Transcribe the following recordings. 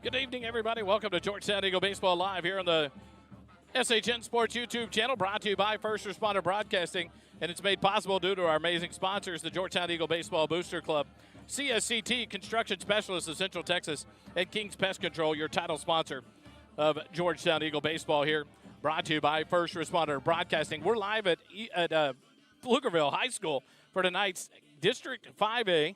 Good evening, everybody. Welcome to Georgetown Eagle Baseball Live here on the SHN Sports YouTube channel, brought to you by First Responder Broadcasting, and it's made possible due to our amazing sponsors, the Georgetown Eagle Baseball Booster Club, CSCT Construction Specialists of Central Texas, and King's Pest Control, your title sponsor of Georgetown Eagle Baseball here, brought to you by First Responder Broadcasting. We're live at Pflugerville High School for tonight's District 5A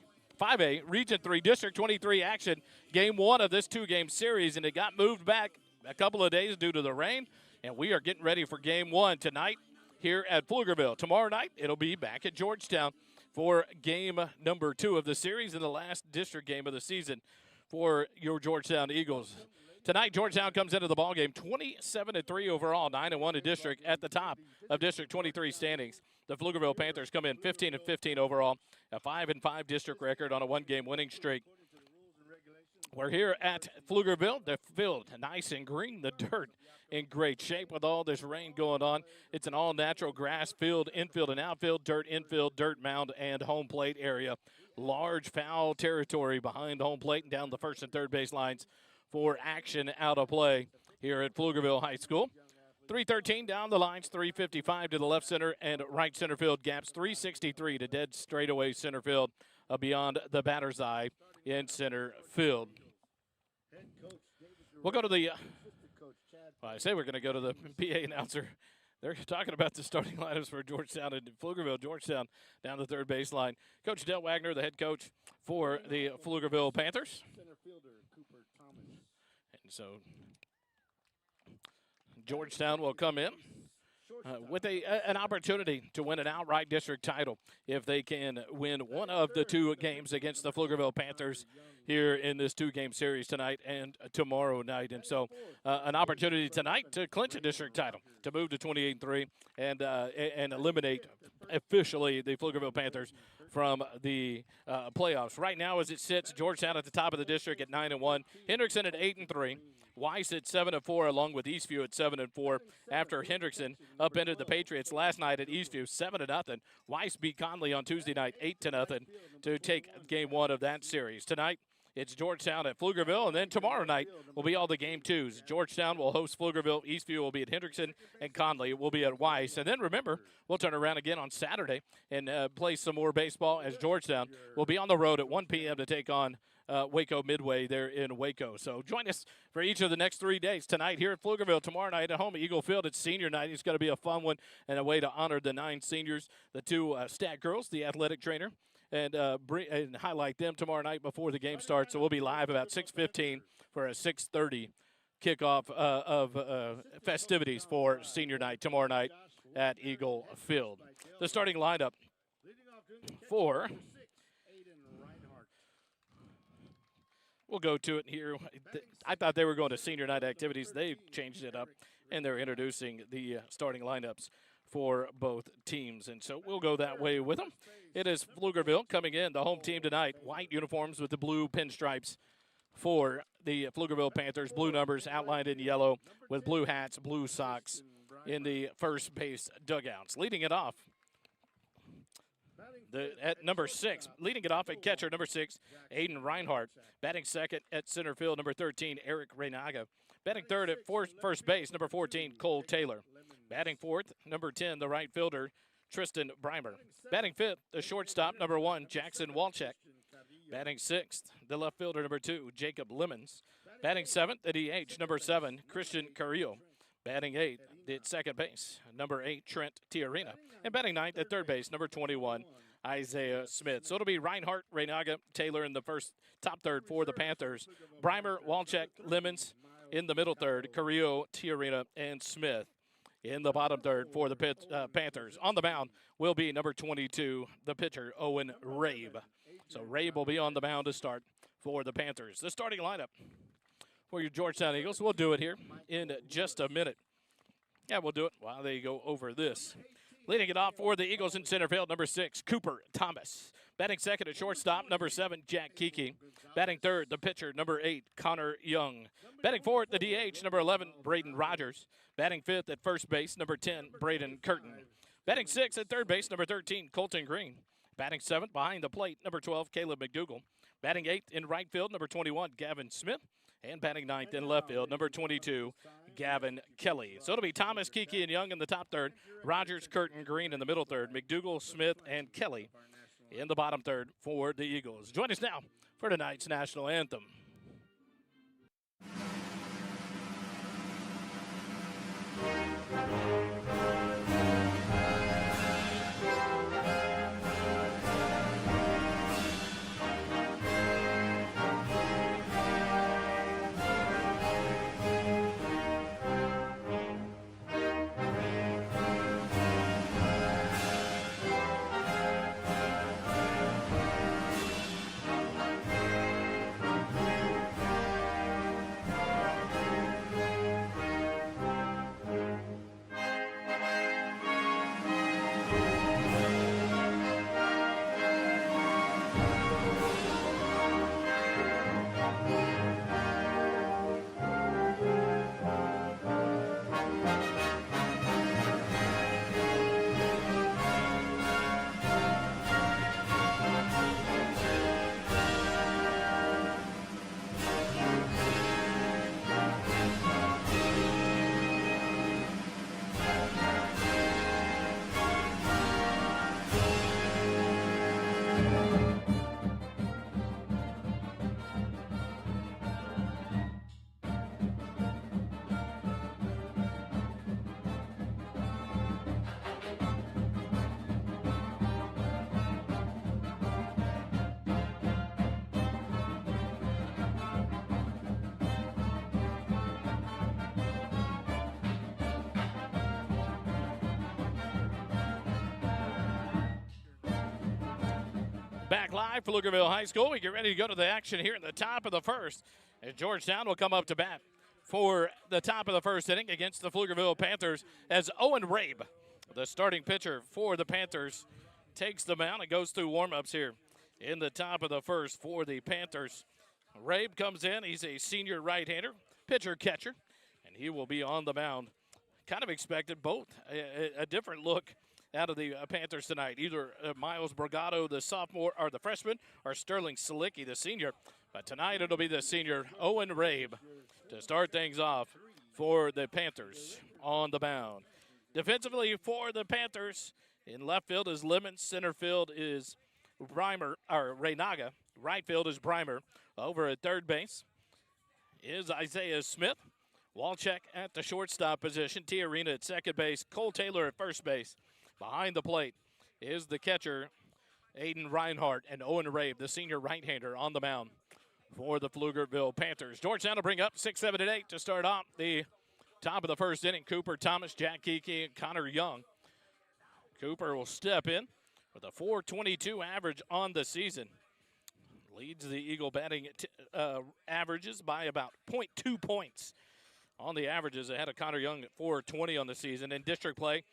Region 3 District 23 action, game one of this two-game series, and it got moved back a couple of days due to the rain, and we are getting ready for game one tonight here at Pflugerville. Tomorrow night, it'll be back at Georgetown for game number 2 of the series and the last district game of the season for your Georgetown Eagles. Tonight, Georgetown comes into the ballgame 27-3 overall, 9-1 in district at the top of District 23 standings. The Pflugerville Panthers come in 15-15 overall, a 5-5 district record on a one-game winning streak. We're here at Pflugerville. The field nice and green, the dirt in great shape with all this rain going on. It's an all-natural grass field, infield and outfield, dirt infield, dirt mound, and home plate area. Large foul territory behind home plate and down the first and third base lines for action out of play here at Pflugerville High School. 313 down the lines, 355 to the left center and right center field gaps, 363 to dead straightaway center field beyond the batter's eye in center field. We'll go to the, I say we're going to go to the PA announcer. They're talking about the starting lineups for Georgetown and Pflugerville. Georgetown down the third baseline. Coach Del Wagner, the head coach for the Pflugerville Panthers. And so Georgetown will come in with an opportunity to win an outright district title if they can win one of the two games against the Pflugerville Panthers here in this two-game series tonight and tomorrow night. And so an opportunity tonight to clinch a district title, to move to 28-3 and eliminate officially the Pflugerville Panthers from the playoffs. Right now, as it sits, Georgetown at the top of the district at 9-1, Hendrickson at 8-3. Weiss at 7-4, along with Eastview at 7-4. After Hendrickson upended the Patriots last night at Eastview 7-0, Weiss beat Conley on Tuesday night 8-0 to take game one of that series. Tonight, it's Georgetown at Pflugerville, and then tomorrow night will be all the game twos. Georgetown will host Pflugerville, Eastview will be at Hendrickson, and Conley will be at Weiss. And then remember, we'll turn around again on Saturday and play some more baseball as Georgetown will be on the road at 1 p.m. to take on Waco Midway there in Waco. So join us for each of the next 3 days. Tonight here at Pflugerville, tomorrow night at home at Eagle Field. It's senior night. It's going to be a fun one and a way to honor the 9 seniors, the 2 stat girls, the athletic trainer, and highlight them tomorrow night before the game starts. So we'll be live about 6:15 for a 6:30 kickoff of festivities for senior night tomorrow night at Eagle Field. The starting lineup for, we'll go to it here. I thought they were going to senior night activities. They changed it up, and they're introducing the starting lineups for both teams. And so we'll go that way with them. It is Pflugerville coming in, the home team tonight. White uniforms with the blue pinstripes for the Pflugerville Panthers. Blue numbers outlined in yellow with blue hats, blue socks in the first base dugouts. Leading it off at number 6, leading it off at catcher, number 6, Aiden Reinhardt. Batting second at center field, number 13, Eric Reynaga. Batting third at first base, number 14, Cole Taylor. Batting fourth, number 10, the right fielder, Tristan Breimer. Batting fifth, the shortstop, number 1, Jackson Walczak. Batting sixth, the left fielder, number 2, Jacob Lemons. Batting seventh, the DH, number 7, Christian Carrillo. Batting eighth at second base, number 8, Trent Tiarina. And batting ninth at third base, number 21, Isaiah Smith. So it'll be Reinhardt, Reynaga, Taylor in the first top third for the Panthers. Breimer, Walczak, Lemons in the middle third, Carrillo, Tiarina, and Smith in the bottom third for the Panthers. On the mound will be number 22, the pitcher, Owen Rabe. So Rabe will be on the mound to start for the Panthers. The starting lineup for your Georgetown Eagles. We'll do it here in just a minute. Yeah, we'll do it while they go over this. Leading it off for the Eagles in center field, number 6, Cooper Thomas. Batting second at shortstop, number 7, Jack Kiki. Batting third, the pitcher, number 8, Connor Young. Batting fourth, the DH, number 11, Braden Rogers. Batting fifth at first base, number 10, Braden Curtin. Batting sixth at third base, number 13, Colton Green. Batting seventh behind the plate, number 12, Caleb McDougall. Batting eighth in right field, number 21, Gavin Smith. And batting ninth in left field, number 22, Gavin Kelly. So it'll be Thomas, Kiki, and Young in the top third, Rogers, Curtin, Green in the middle third, McDougal, Smith, and Kelly in the bottom third for the Eagles. Join us now for tonight's national anthem. Back live, Pflugerville High School. We get ready to go to the action here in the top of the first. And Georgetown will come up to bat for the top of the first inning against the Pflugerville Panthers as Owen Rabe, the starting pitcher for the Panthers, takes the mound and goes through warm-ups here in the top of the first for the Panthers. Rabe comes in. He's a senior right-hander, pitcher-catcher, and he will be on the mound. Kind of expected both a different look out of the Panthers tonight. Either Miles Brigado, the sophomore, or the freshman, or Sterling Slicky, the senior. But tonight it'll be the senior, Owen Rabe, to start things off for the Panthers on the mound. Defensively for the Panthers, in left field is Lemon, center field is Reynaga, right field is Brimer. Over at third base is Isaiah Smith. Walchek at the shortstop position, T. Arena at second base, Cole Taylor at first base. Behind the plate is the catcher, Aiden Reinhardt, and Owen Rabe, the senior right-hander, on the mound for the Pflugerville Panthers. Georgetown will bring up 6, 7, and 8 to start off the top of the first inning. Cooper Thomas, Jack Kiki, and Connor Young. Cooper will step in with a .422 average on the season. Leads the Eagle batting averages by about 0.2 points on the averages ahead of Connor Young at .420 on the season. In district play,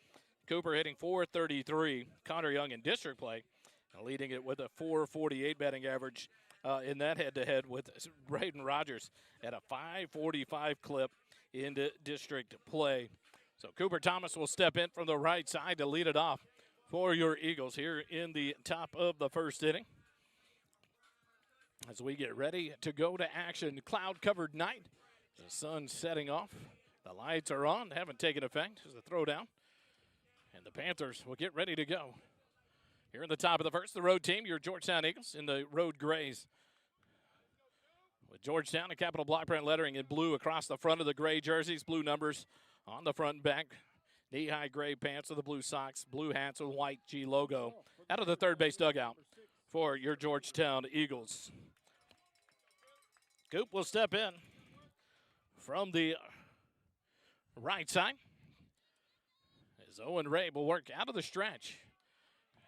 Cooper hitting .433. Connor Young in district play leading it with a .448 batting average in that head-to-head with Braden Rogers at a .545 clip in district play. So Cooper Thomas will step in from the right side to lead it off for your Eagles here in the top of the first inning. As we get ready to go to action, cloud-covered night. The sun setting off. The lights are on, haven't taken effect as the throwdown. And the Panthers will get ready to go. Here in the top of the first, the road team, your Georgetown Eagles in the road grays. With Georgetown, a capital block print lettering in blue across the front of the gray jerseys, blue numbers on the front and back. Knee-high gray pants with the blue socks, blue hats with white G logo. Out of the third base dugout for your Georgetown Eagles. Coop will step in from the right side. As Owen Rabe will work out of the stretch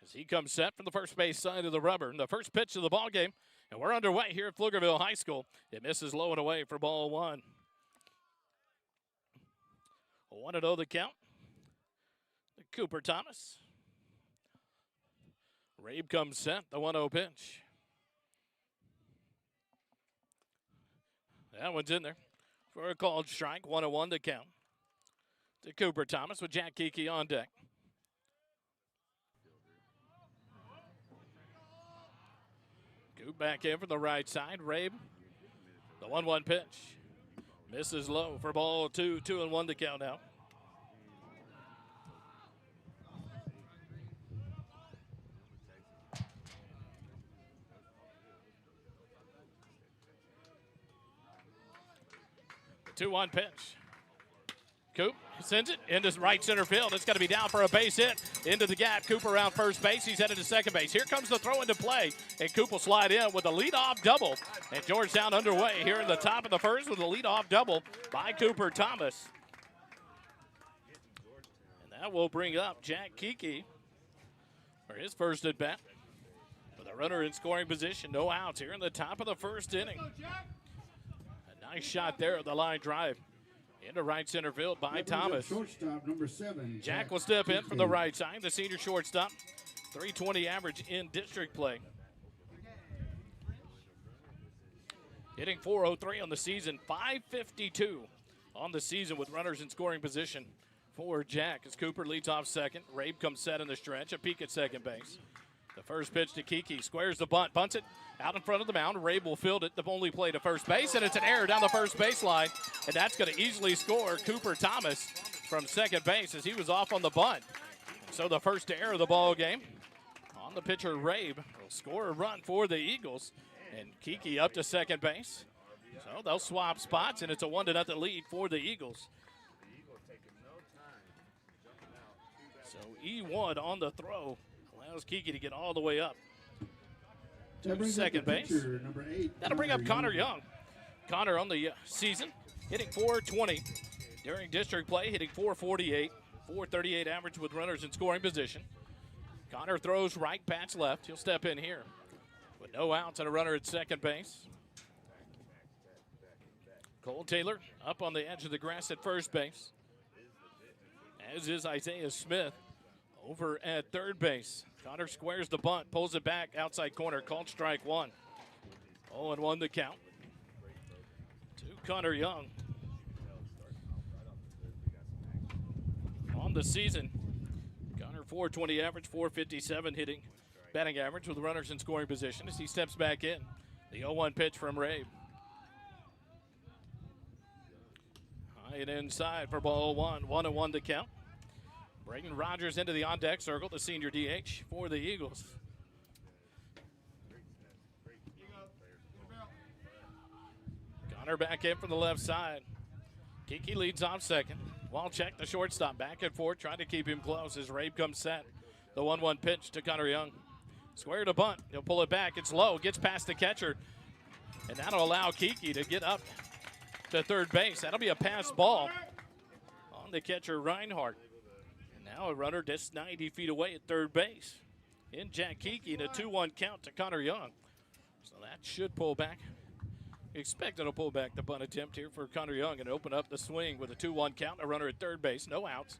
as he comes set from the first base side of the rubber. And the first pitch of the ball game, and we're underway here at Pflugerville High School. It misses low and away for ball one. 1-0 the count. Cooper Thomas. Rabe comes set, the 1-0 pitch. That one's in there for a called strike, 1-1 to count. To Cooper Thomas with Jack Kiki on deck. Coop back in from the right side. Rabe, the 1-1 pitch. Misses low for ball 2, 2-1 to count now. The 2-1 pitch. Coop sends it into right center field. It's got to be down for a base hit. Into the gap. Coop around first base. He's headed to second base. Here comes the throw into play. And Coop will slide in with a leadoff double. And Georgetown underway here in the top of the first with a leadoff double by Cooper Thomas. And that will bring up Jack Kiki for his first at bat. With a runner in scoring position. No outs here in the top of the first inning. A nice shot there at the line drive. Into right center field by Thomas. Shortstop number 7. Jack will step in from the right side. The senior shortstop, 320 average in district play. Hitting .403 on the season, .552 on the season with runners in scoring position for Jack. As Cooper leads off second, Rabe comes set in the stretch, a peek at second base. The first pitch to Kiki, squares the bunt, bunts it out in front of the mound. Rabe will field it, the only play to first base, and it's an error down the first baseline, and that's going to easily score Cooper Thomas from second base as he was off on the bunt. So the first error of the ball game on the pitcher, Rabe, will score a run for the Eagles, and Kiki up to second base. So they'll swap spots, and it's a 1-0 lead for the Eagles. So E1 on the throw. Allows Kiki to get all the way up to second base. Number 8, That'll bring up Connor Young. Connor on the season, hitting .420 during district play, hitting .448, .438 average with runners in scoring position. Connor throws right, bats left. He'll step in here with no outs and a runner at second base. Cole Taylor up on the edge of the grass at first base, as is Isaiah Smith over at third base. Connor squares the bunt, pulls it back, outside corner, called strike one. 0-1 the count to Connor Young. On the season, Connor .420 average, .457 hitting, batting average with runners in scoring position as he steps back in. The 0-1 pitch from Rabe. High and inside for ball 1, 1-1 the count. Braden Rogers into the on-deck circle, the senior DH for the Eagles. Connor back in from the left side. Kiki leads off second. Walcheck, the shortstop, back and forth, trying to keep him close as Rabe comes set. The 1-1 pitch to Connor Young. Square to bunt. He'll pull it back. It's low. Gets past the catcher. And that'll allow Kiki to get up to third base. That'll be a pass ball on the catcher, Reinhardt. Now a runner just 90 feet away at third base. In Jack Kiki, and a 2-1 count to Connor Young. So that should pull back. Expect it'll pull back the bunt attempt here for Connor Young and open up the swing with a 2-1 count. A runner at third base, no outs.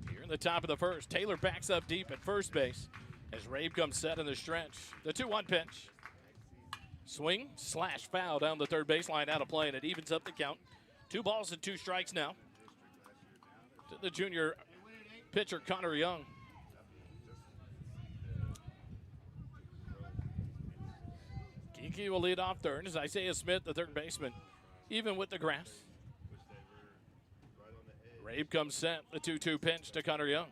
Here in the top of the first, Taylor backs up deep at first base as Rabe comes set in the stretch. The 2-1 pitch. Swing, slash, foul down the third baseline, out of play, and it evens up the count. 2 balls and 2 strikes now to the junior pitcher, Connor Young. Kiki will lead off third as Isaiah Smith, the third baseman, even with the grass. Rabe comes set, the 2-2 pitch to Connor Young.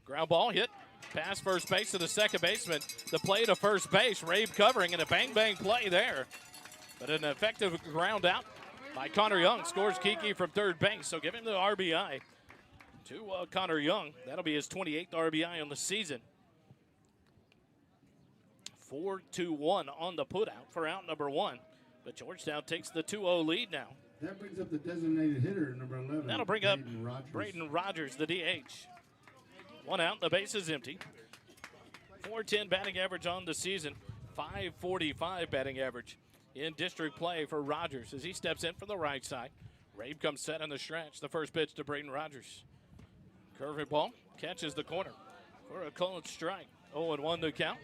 Ground ball hit, past first base to the second baseman. The play to first base, Rabe covering, and a bang-bang play there. But an effective ground out by Connor Young. Scores Kiki from third base, so give him the RBI to Connor Young. That'll be his 28th RBI on the season. 4-2-1 on the putout for out number 1. But Georgetown takes the 2-0 lead now. That brings up the designated hitter, number 11. That'll bring up Braden Rogers, the DH. 1 out, the base is empty. .410 batting average on the season. .545 batting average in district play for Rogers as he steps in from the right side. Rabe comes set on the stretch. The first pitch to Braden Rogers. Curving ball, catches the corner for a called strike. 0-1 the count.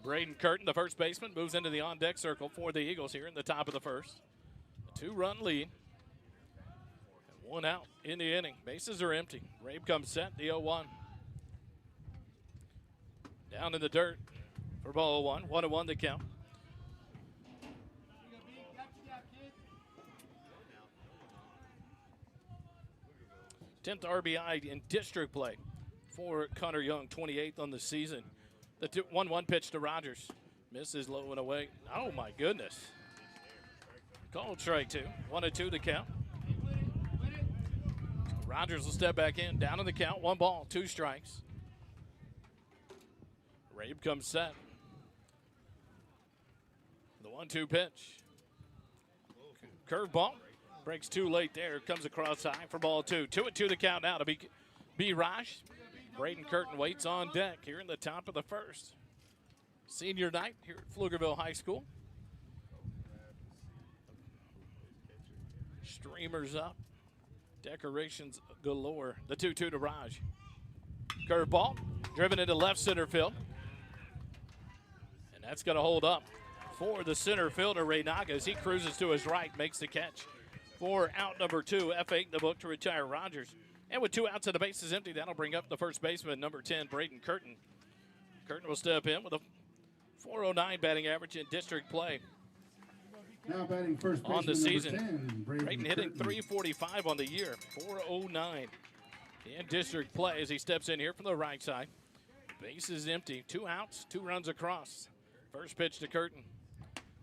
Braden Curtin, the first baseman, moves into the on-deck circle for the Eagles here in the top of the first. A 2-run lead. And 1 out in the inning. Bases are empty. Rabe comes set, the 0-1. Down in the dirt for ball 1. 1-1 the count. 10th RBI in district play for Connor Young, 28th on the season. The 1-1 pitch to Rogers. Misses low and away. Oh, my goodness. Called strike 2. 1-2 to count. Rogers will step back in. Down in the count. 1 ball, 2 strikes. Rabe comes set. The 1-2 pitch. Curveball. Breaks too late there. Comes across high for ball 2. 2-2 the count now to be Raj. Braden Curtin waits on deck here in the top of the first. Senior night here at Pflugerville High School. Streamers up. Decorations galore. The 2-2 to Raj. Curveball. Driven into left center field. And that's going to hold up for the center fielder, Reynaga, as he cruises to his right, makes the catch for out number 2, F8 in the book to retire Rogers. And with 2 outs and the bases empty, that'll bring up the first baseman, number 10, Braden Curtin. Curtin will step in with a .409 batting average in district play. Now batting first baseman on the season. 10, Braden hitting Curtin. .345 on the year, .409 in district play as he steps in here from the right side. Bases empty, 2 outs, 2 runs across. First pitch to Curtin.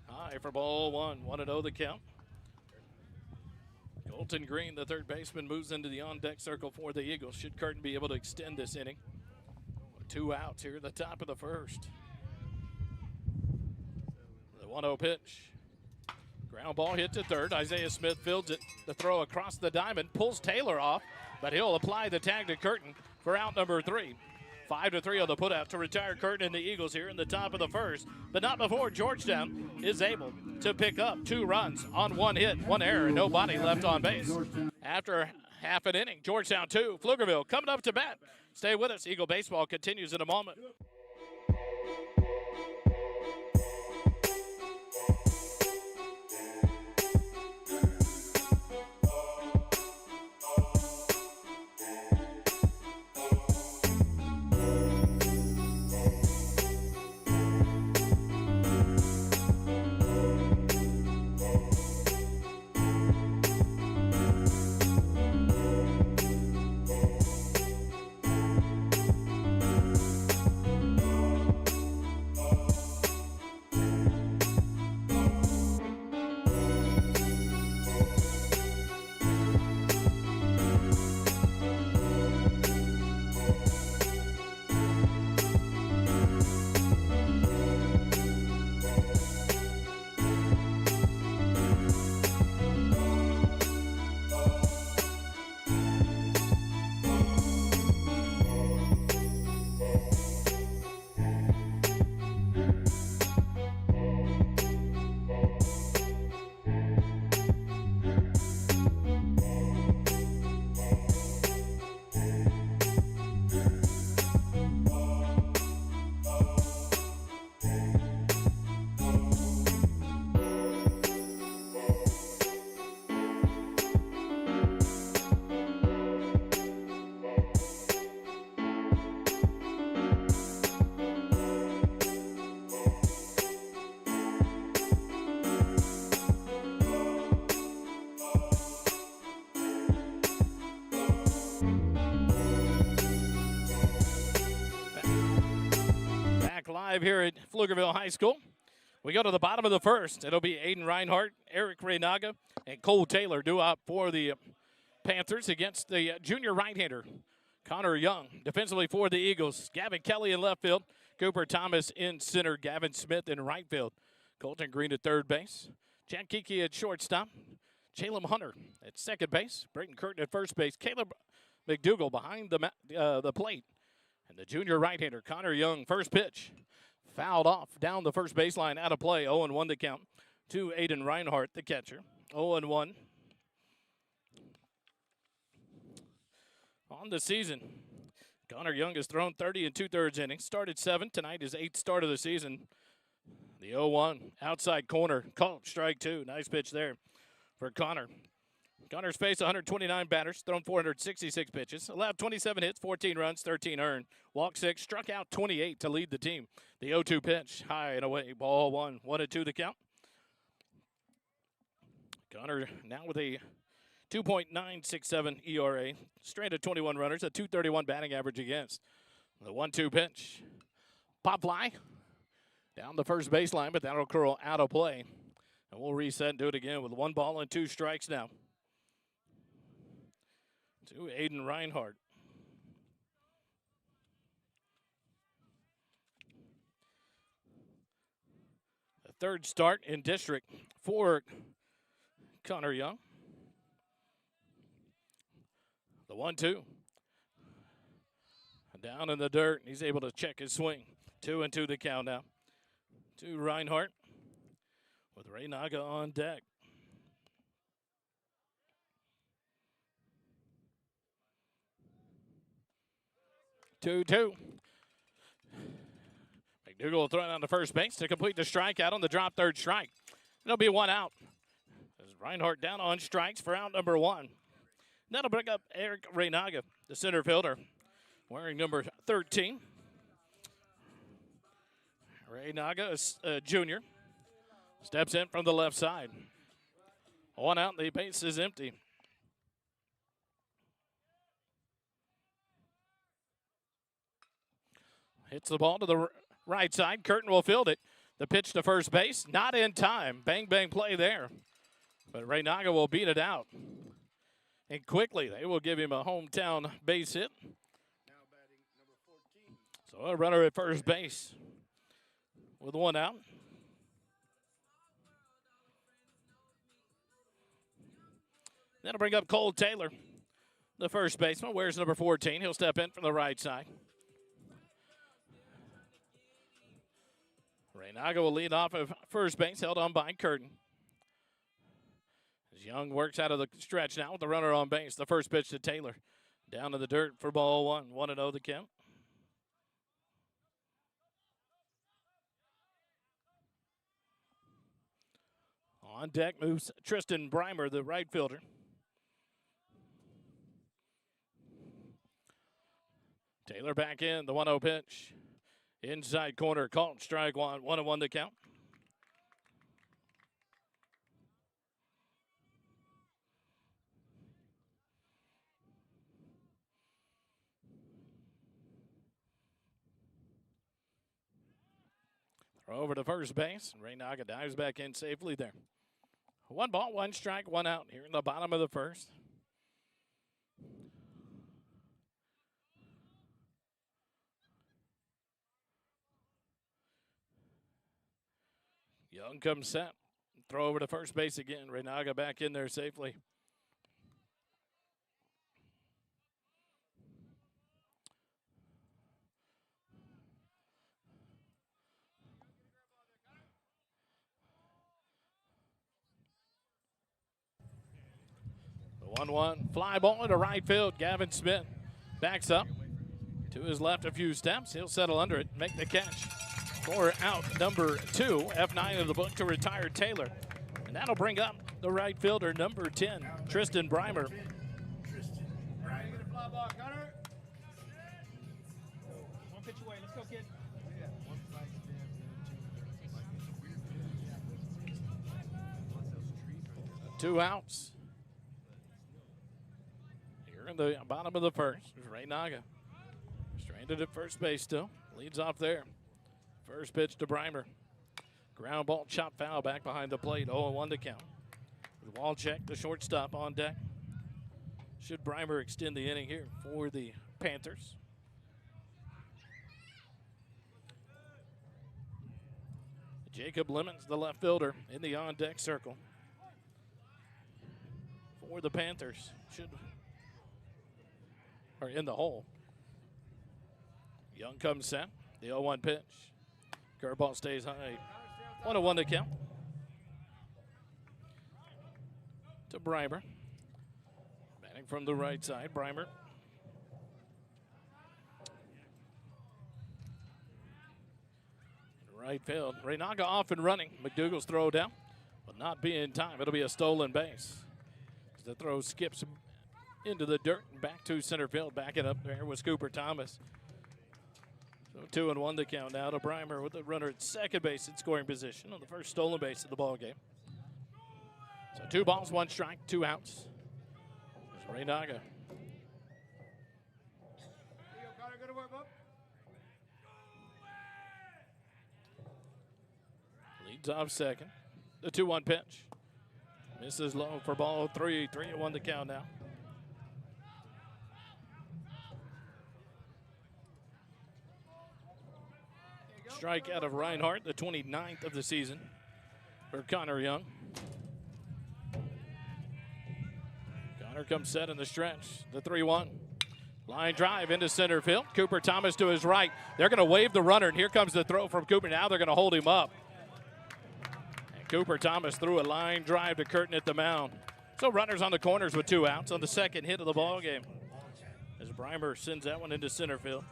High for ball 1, 1-0 the count. Colton Green, the third baseman, moves into the on-deck circle for the Eagles. Should Curtin be able to extend this inning? 2 outs here at the top of the first. The 1-0 pitch. Ground ball hit to third. Isaiah Smith fields it. The throw across the diamond. Pulls Taylor off, but he'll apply the tag to Curtin for out number 3. 5-3 on the putout to retire Curtin and the Eagles here in the top of the first, but not before Georgetown is able to pick up 2 runs on 1 hit, 1 error, and nobody left on base. After half an inning, Georgetown 2, Pflugerville coming up to bat. Stay with us. Eagle baseball continues in a moment. Live here at Pflugerville High School. We go to the bottom of the first. It'll be Aiden Reinhardt, Eric Reynaga, and Cole Taylor due up for the Panthers against the junior right-hander, Connor Young. Defensively for the Eagles, Gavin Kelly in left field, Cooper Thomas in center, Gavin Smith in right field, Colton Green at third base, Chad Kiki at shortstop, Jalem Hunter at second base, Braden Curtin at first base, Caleb McDougal behind the plate, and the junior right-hander, Connor Young, first pitch. Fouled off down the first baseline, out of play. 0-1 to count to Aiden Reinhardt, the catcher. 0-1. On the season, Connor Young has thrown 30 2/3 innings. Started 7. Tonight is 8th start of the season. The 0-1 outside corner. Called strike 2. Nice pitch there for Connor. Connor's faced 129 batters, thrown 466 pitches, allowed 27 hits, 14 runs, 13 earned, walked 6, struck out 28 to lead the team. The 0-2 pitch, high and away, ball 1, 1-2 the count. Connor now with a 2.967 ERA, straight of 21 runners, a 231 batting average against. The 1-2 pitch. Pop fly down the first baseline, but that'll curl out of play. And we'll reset and do it again with 1 ball and 2 strikes now. To Aiden Reinhardt. The third start in district for Connor Young. The 1-2. Down in the dirt. He's able to check his swing. 2-2 the count now. To Reinhardt with Ray Naga on deck. 2-2. McDougal will throw it on the first base to complete the strikeout on the drop third strike. It'll be 1 out. As Reinhardt down on strikes for out number 1. That'll bring up Eric Reynaga, the center fielder, wearing number 13. Reynaga, a junior, steps in from the left side. 1 out, the base is empty. Hits the ball to the right side. Curtin will field it. The pitch to first base, not in time. Bang, bang play there. But Reynaga will beat it out. And quickly, they will give him a hometown base hit. Now batting number 14. So a runner at first base with 1 out. That'll bring up Cole Taylor, the first baseman. Wears number 14. He'll step in from the right side. Reynaga will lead off of first base, held on by Curtin. As Young works out of the stretch now with the runner on base. The first pitch to Taylor. Down to the dirt for ball 1. 1-0 the count. On deck moves Tristan Breimer, the right fielder. Taylor back in, the 1-0 pitch. Inside corner, called strike 1. 1-1 the count. Throw over to first base. Reynaga dives back in safely there. 1 ball, 1 strike, 1 out here in the bottom of the first. Young comes set. Throw over to first base again. Reynaga back in there safely. The 1-1 fly ball into right field. Gavin Smith backs up to his left a few steps. He'll settle under it, make the catch. For out number 2, F9 of the book to retire Taylor. And that'll bring up the right fielder, number 10, Tristan Breimer. Tristan Breimer. Fly ball, Gunner. 1 pitch away. Let's go, kid. 2 outs. Here in the bottom of the first is Reynaga. Stranded at first base still. Leads off there. First pitch to Breimer. Ground ball, chop foul back behind the plate. 0-1 to count. With wall check, the shortstop on deck. Should Breimer extend the inning here for the Panthers? Jacob Lemons, the left fielder, in the on-deck circle for the Panthers. Or in the hole. Young comes set. The 0-1 pitch. Curveball stays high. 1-1 to count. To Breimer. Batting from the right side, Breimer. Right field. Reynaga off and running. McDougal's throw down will not be in time. It'll be a stolen base. As the throw skips into the dirt and back to center field. Backing up there was Cooper Thomas. So 2-1 to count now to Breimer with the runner at second base in scoring position on the first stolen base of the ball game. So 2 balls, 1 strike, 2 outs. Raynaga Here you go, Connor. Go to work, bub. leads off second. The 2-1 pitch. Misses low for ball 3. 3-1 the count now. Strike out of Reinhardt, the 29th of the season for Connor Young. Connor comes set in the stretch, the 3-1. Line drive into center field. Cooper Thomas to his right. They're going to wave the runner, and here comes the throw from Cooper. Now they're going to hold him up. And Cooper Thomas threw a line drive to Curtin at the mound. So runners on the corners with 2 outs on the second hit of the ball game. As Breimer sends that one into center field.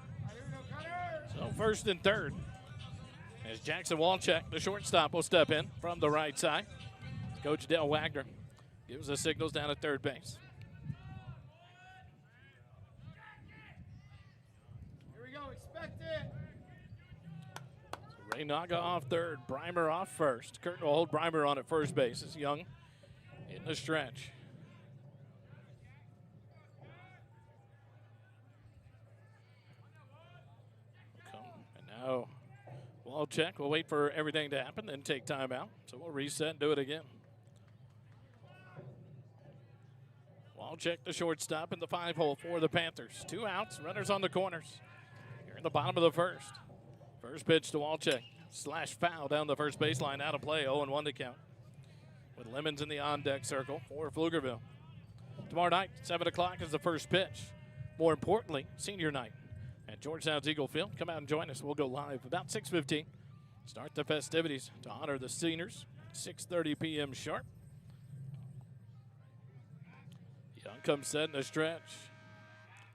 So first and third. As Jackson Walczak, the shortstop, will step in from the right side. Coach Dale Wagner gives the signals down at third base. Here we go. Expect it. Raynaga off third, Breimer off first. Curtin will hold Breimer on at first base as Young in the stretch. And now Walczak will wait for everything to happen, then take time out. So we'll reset and do it again. Walczak, the shortstop, in the 5-hole for the Panthers. 2 outs, runners on the corners. Here in the bottom of the first. First pitch to Walczak. Slash foul down the first baseline, out of play, 0-1 to count. With Lemons in the on-deck circle for Pflugerville. Tomorrow night, 7 o'clock is the first pitch. More importantly, senior night at Georgetown's Eagle Field. Come out and join us. We'll go live about 6:15. Start the festivities to honor the seniors. 6:30 p.m. sharp. Young comes set in the stretch.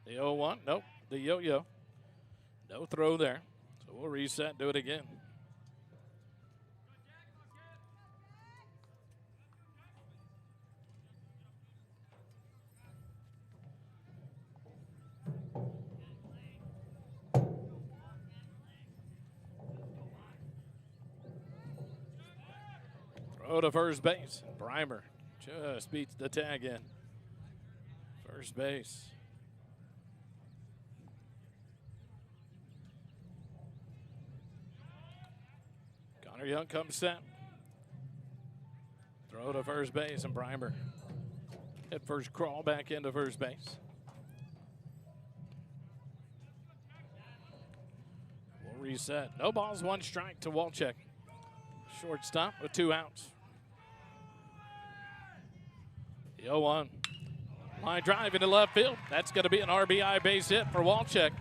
The 0-1. Nope. The yo-yo. No throw there. So we'll reset and do it again. Throw to first base. Breimer just beats the tag in. First base. Connor Young comes set. Throw to first base, and Breimer at first crawl back into first base. We'll reset. No balls, 1 strike to Walczak. Shortstop with 2 outs. The 0-1. Line drive into left field. That's going to be an RBI base hit for Walczak.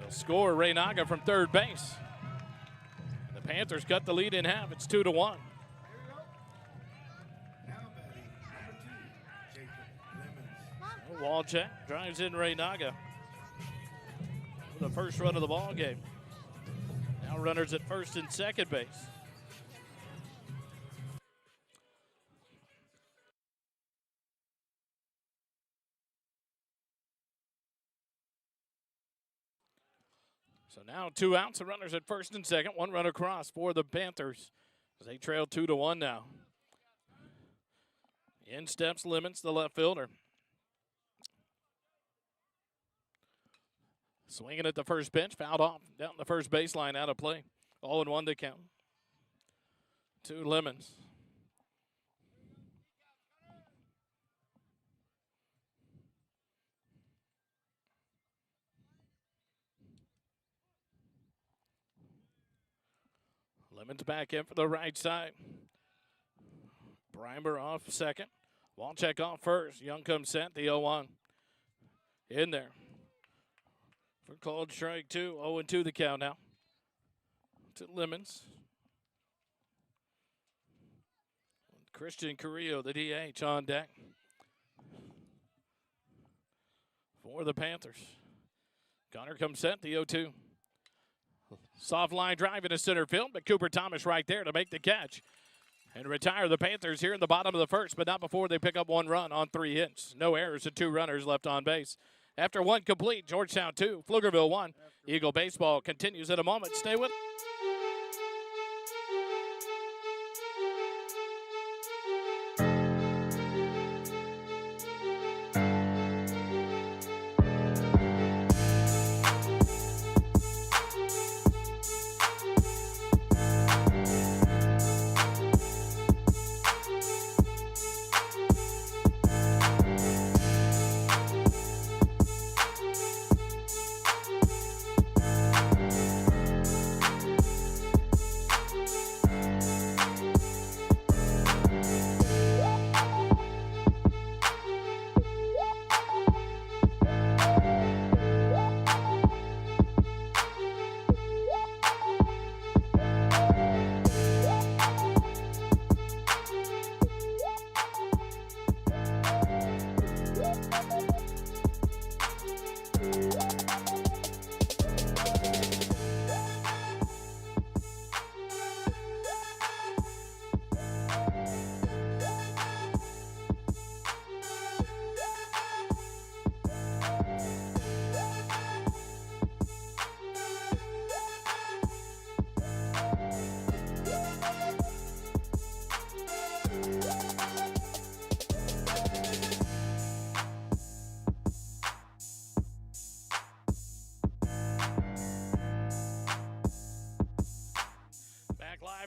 They'll score Raynaga from third base. The Panthers cut the lead in half. It's 2-1. Now batting number 2, Jacob Lemons. Walczak drives in Raynaga for the first run of the ball game. Now runners at first and second base. So now 2 outs, the runners at first and second. 1 run across for the Panthers as they trail 2-1 now. In steps Lemons, the left fielder. Swinging at the first pitch, fouled off down the first baseline, out of play. 0-1 to count. 2 Lemons. Lemons back in for the right side. Breimer off second. Walczak off first. Young comes set, the 0-1. In there. For called strike 2. 0-2 the count now. To Lemons. Christian Carrillo, the DH, on deck. For the Panthers. Connor comes set, the 0-2. Soft line drive into center field, but Cooper Thomas right there to make the catch and retire the Panthers here in the bottom of the first, but not before they pick up 1 run on 3 hits. No errors and 2 runners left on base. After 1 complete, Georgetown 2, Pflugerville 1. Eagle baseball continues in a moment. Stay with us.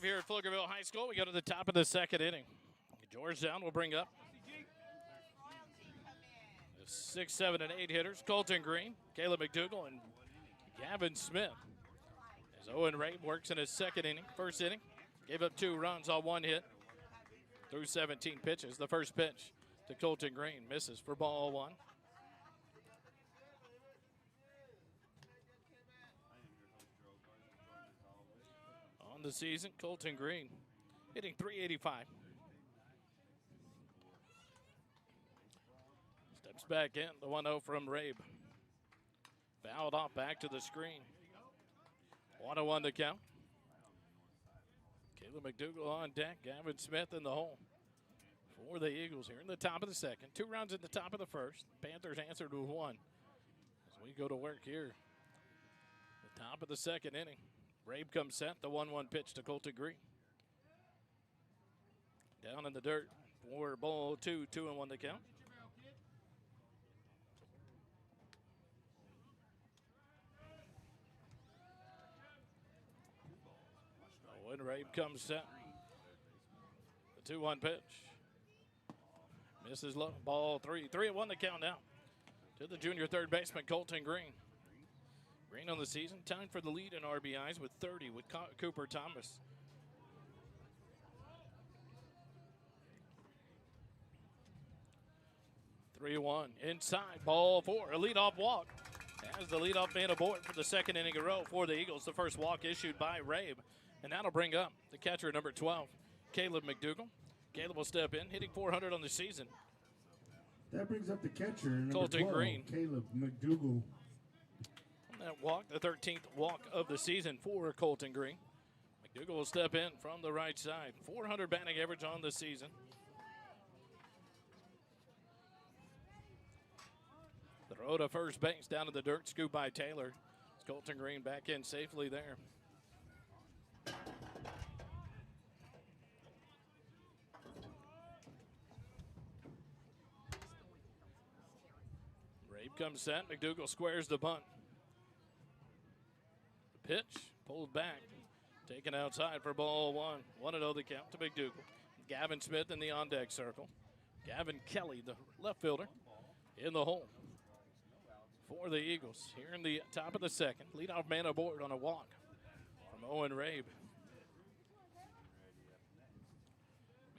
here at Pflugerville High School. We go to the top of the second inning. Georgetown will bring up the 6, 7, and 8 hitters. Colton Green, Caleb McDougal, and Gavin Smith. As Owen Rabe works in his second inning. First inning, gave up 2 runs on 1 hit through 17 pitches. The first pitch to Colton Green misses for ball 1. On the season, Colton Green hitting .385. Steps back in, the 1-0 from Rabe. Fouled off back to the screen. 1-1 to count. Caleb McDougal on deck, Gavin Smith in the hole for the Eagles here in the top of the second. 2 runs in the top of the first. Panthers answered with 1 as we go to work here. The top of the second inning. Rabe comes set, the 1-1 pitch to Colton Green. Down in the dirt for ball 2, 2-1 to count. When Rabe comes set, the 2-1 pitch. Misses low, ball 3, 3-1 to count now to the junior third baseman, Colton Green. Green on the season, tied for the lead in RBIs with 30 with Cooper Thomas. (3-1) inside, ball 4, a leadoff walk. As the leadoff man aboard for the second inning in a row for the Eagles. The first walk issued by Rabe, and that'll bring up the catcher, number 12, Caleb McDougal. Caleb will step in, hitting .400 on the season. That brings up the catcher, number Colton 12, Green. Caleb McDougal. That walk, the 13th walk of the season for Colton Green. McDougal will step in from the right side. .400 batting average on the season. Throw to first base, down to the dirt, scoop by Taylor. Colton Green back in safely there. Rabe comes set, McDougal squares the bunt. The pitch, pulled back, taken outside for ball 1. 1-0 the count to McDougal. Gavin Smith in the on-deck circle. Gavin Kelly, the left fielder, in the hole for the Eagles. Here in the top of the second, leadoff man aboard on a walk from Owen Rabe.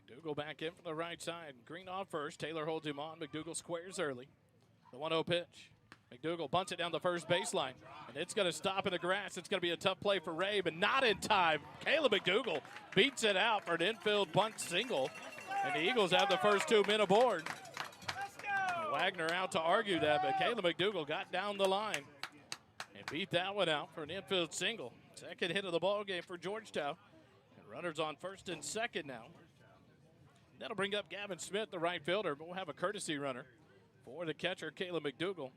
McDougal back in from the right side. Green off first. Taylor holds him on. McDougal squares early. The 1-0 pitch. McDougal bunts it down the first baseline, and it's going to stop in the grass. It's going to be a tough play for Rabe, and not in time. Caleb McDougal beats it out for an infield bunt single, and the Eagles have the first 2 men aboard. Wagner out to argue that, but Caleb McDougal got down the line and beat that one out for an infield single. Second hit of the ball game for Georgetown. And runners on first and second now. That'll bring up Gavin Smith, the right fielder, but we'll have a courtesy runner for the catcher, Caleb McDougal.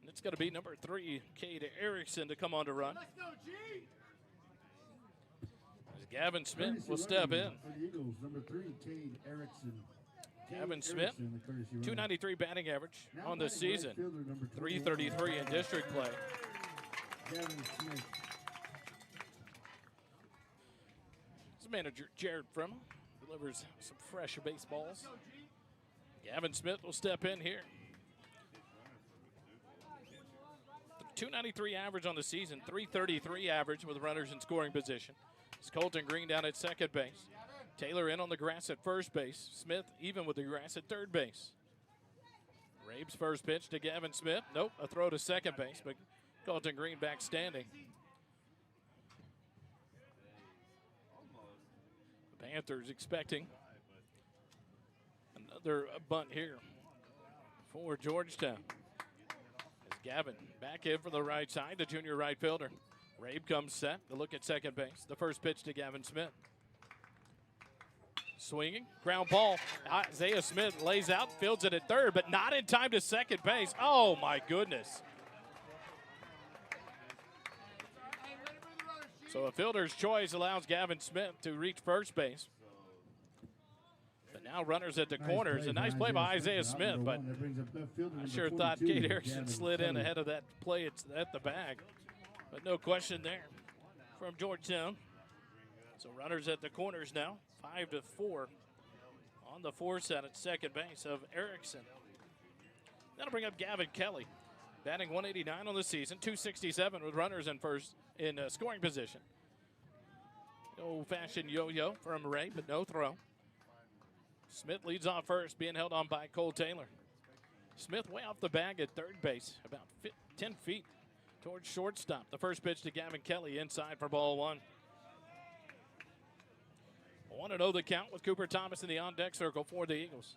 And it's going to be number 3, Cade Erickson, to come on to run. As Gavin Smith will step in. For the Eagles, number 3, Cade Erickson. Gavin Smith, 293 batting average on the season, 333 in district play. Gavin Smith. His manager, Jared Fremel, delivers some fresh baseballs. Gavin Smith will step in here. 293 average on the season, 333 average with runners in scoring position. It's Colton Green down at second base. Taylor in on the grass at first base. Smith even with the grass at third base. Rabe's first pitch to Gavin Smith. Nope, a throw to second base, but Colton Green back standing. The Panthers expecting another bunt here for Georgetown. As Gavin back in from the right side, the junior right fielder. Rabe comes set to look at second base. The first pitch to Gavin Smith. Swinging, ground ball. Isaiah Smith lays out, fields it at third, but not in time to second base. Oh, my goodness. So a fielder's choice allows Gavin Smith to reach first base. But now runners at the corners. A nice play by Isaiah Smith, but I sure thought Cade Erickson slid in ahead of that play. It's at the bag. But no question there from Georgetown. So runners at the corners now, 5-4 on the four-set at second base of Erickson. That'll bring up Gavin Kelly, batting 189 on the season, 267 with runners in first in scoring position. Old-fashioned yo-yo from Ray, but no throw. Smith leads off first, being held on by Cole Taylor. Smith way off the bag at third base, about 10 feet towards shortstop. The first pitch to Gavin Kelly inside for ball one. 1-0 the count with Cooper Thomas in the on-deck circle for the Eagles.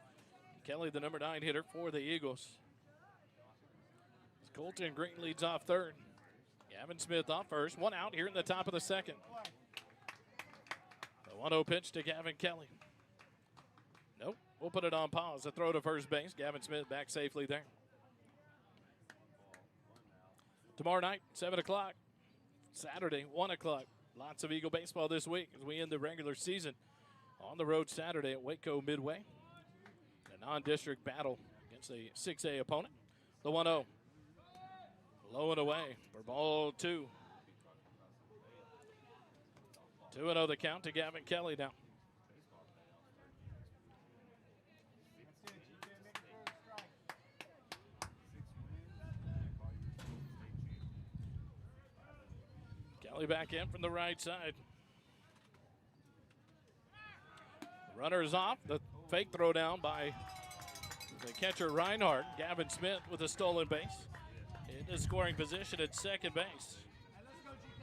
Kelly, the number 9 hitter for the Eagles. Colton Green leads off third. Gavin Smith off first. One out here in the top of the second. The 1-0 pitch to Gavin Kelly. Nope, we'll put it on pause. A throw to first base. Gavin Smith back safely there. Tomorrow night, 7 o'clock. Saturday, 1 o'clock. Lots of Eagle baseball this week as we end the regular season on the road Saturday at Waco Midway. A non-district battle against a 6A opponent. The 1-0. Low and away for ball two. 2-0 the count to Gavin Kelly now. Kelly back in from the right side. Runner is off. The fake throw down by the catcher Reinhardt. Gavin Smith with a stolen base. In the scoring position at second base.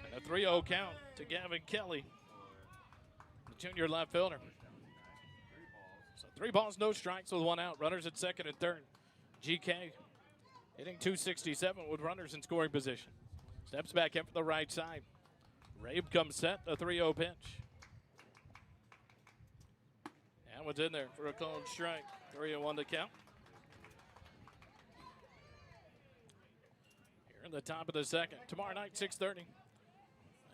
And a 3-0 count to Gavin Kelly, the junior left fielder. So 3 balls, no strikes with 1 out. Runners at second and third. GK hitting 267 with runners in scoring position. Steps back in from the right side. Rabe comes set, a 3-0 pitch. And what's in there for a called strike. 3-1 to count. Here in the top of the second. Tomorrow night, 6:30.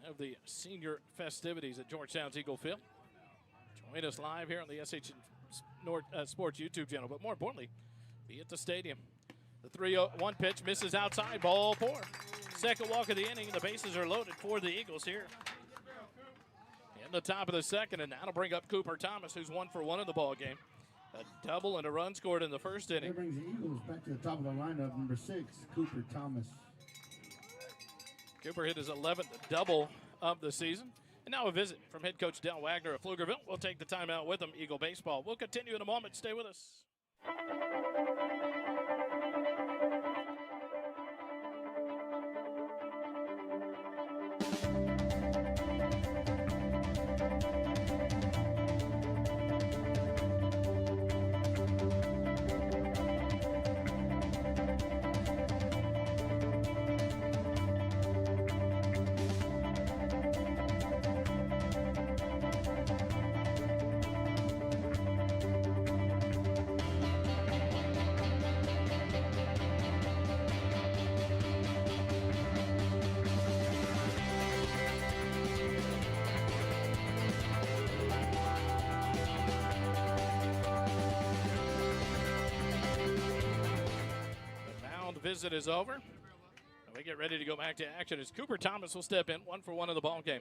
Have the senior festivities at Georgetown's Eagle Field. Join us live here on the SH Sports YouTube channel, but more importantly, be at the stadium. The 3-1 pitch misses outside, ball 4. Second walk of the inning, the bases are loaded for the Eagles here. In the top of the second, and that'll bring up Cooper Thomas, who's 1 for 1 in the ball game. A double and a run scored in the first inning. That brings the Eagles back to the top of the lineup, number 6, Cooper Thomas. Cooper hit his 11th double of the season. And now a visit from head coach Del Wagner of Pflugerville. We'll take the timeout with him, Eagle Baseball. We'll continue in a moment. Stay with us. Visit is over. And we get ready to go back to action as Cooper Thomas will step in, 1 for 1 in the ball game.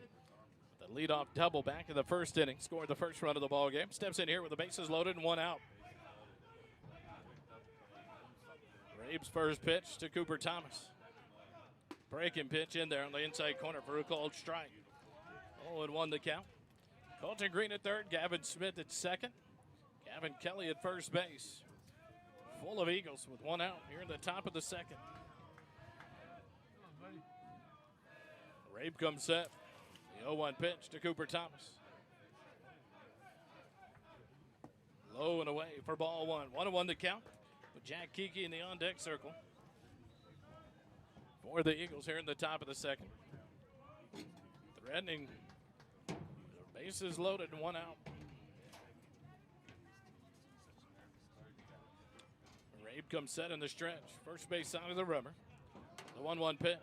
The leadoff double back in the first inning, scored the first run of the ball game. Steps in here with the bases loaded and 1 out. Rabe's first pitch to Cooper Thomas. Breaking pitch in there on the inside corner for a called strike. 0-1 the count. Colton Green at third, Gavin Smith at second. Gavin Kelly at first base. Full of Eagles with 1 out here in the top of the second. Rabe comes set. The 0-1 pitch to Cooper Thomas. Low and away for ball 1. 1-1 to count with Jack Kiki in the on-deck circle for the Eagles here in the top of the second. Threatening. Bases loaded and 1 out. Rabe comes set in the stretch. First base side of the rubber. The 1-1 pitch.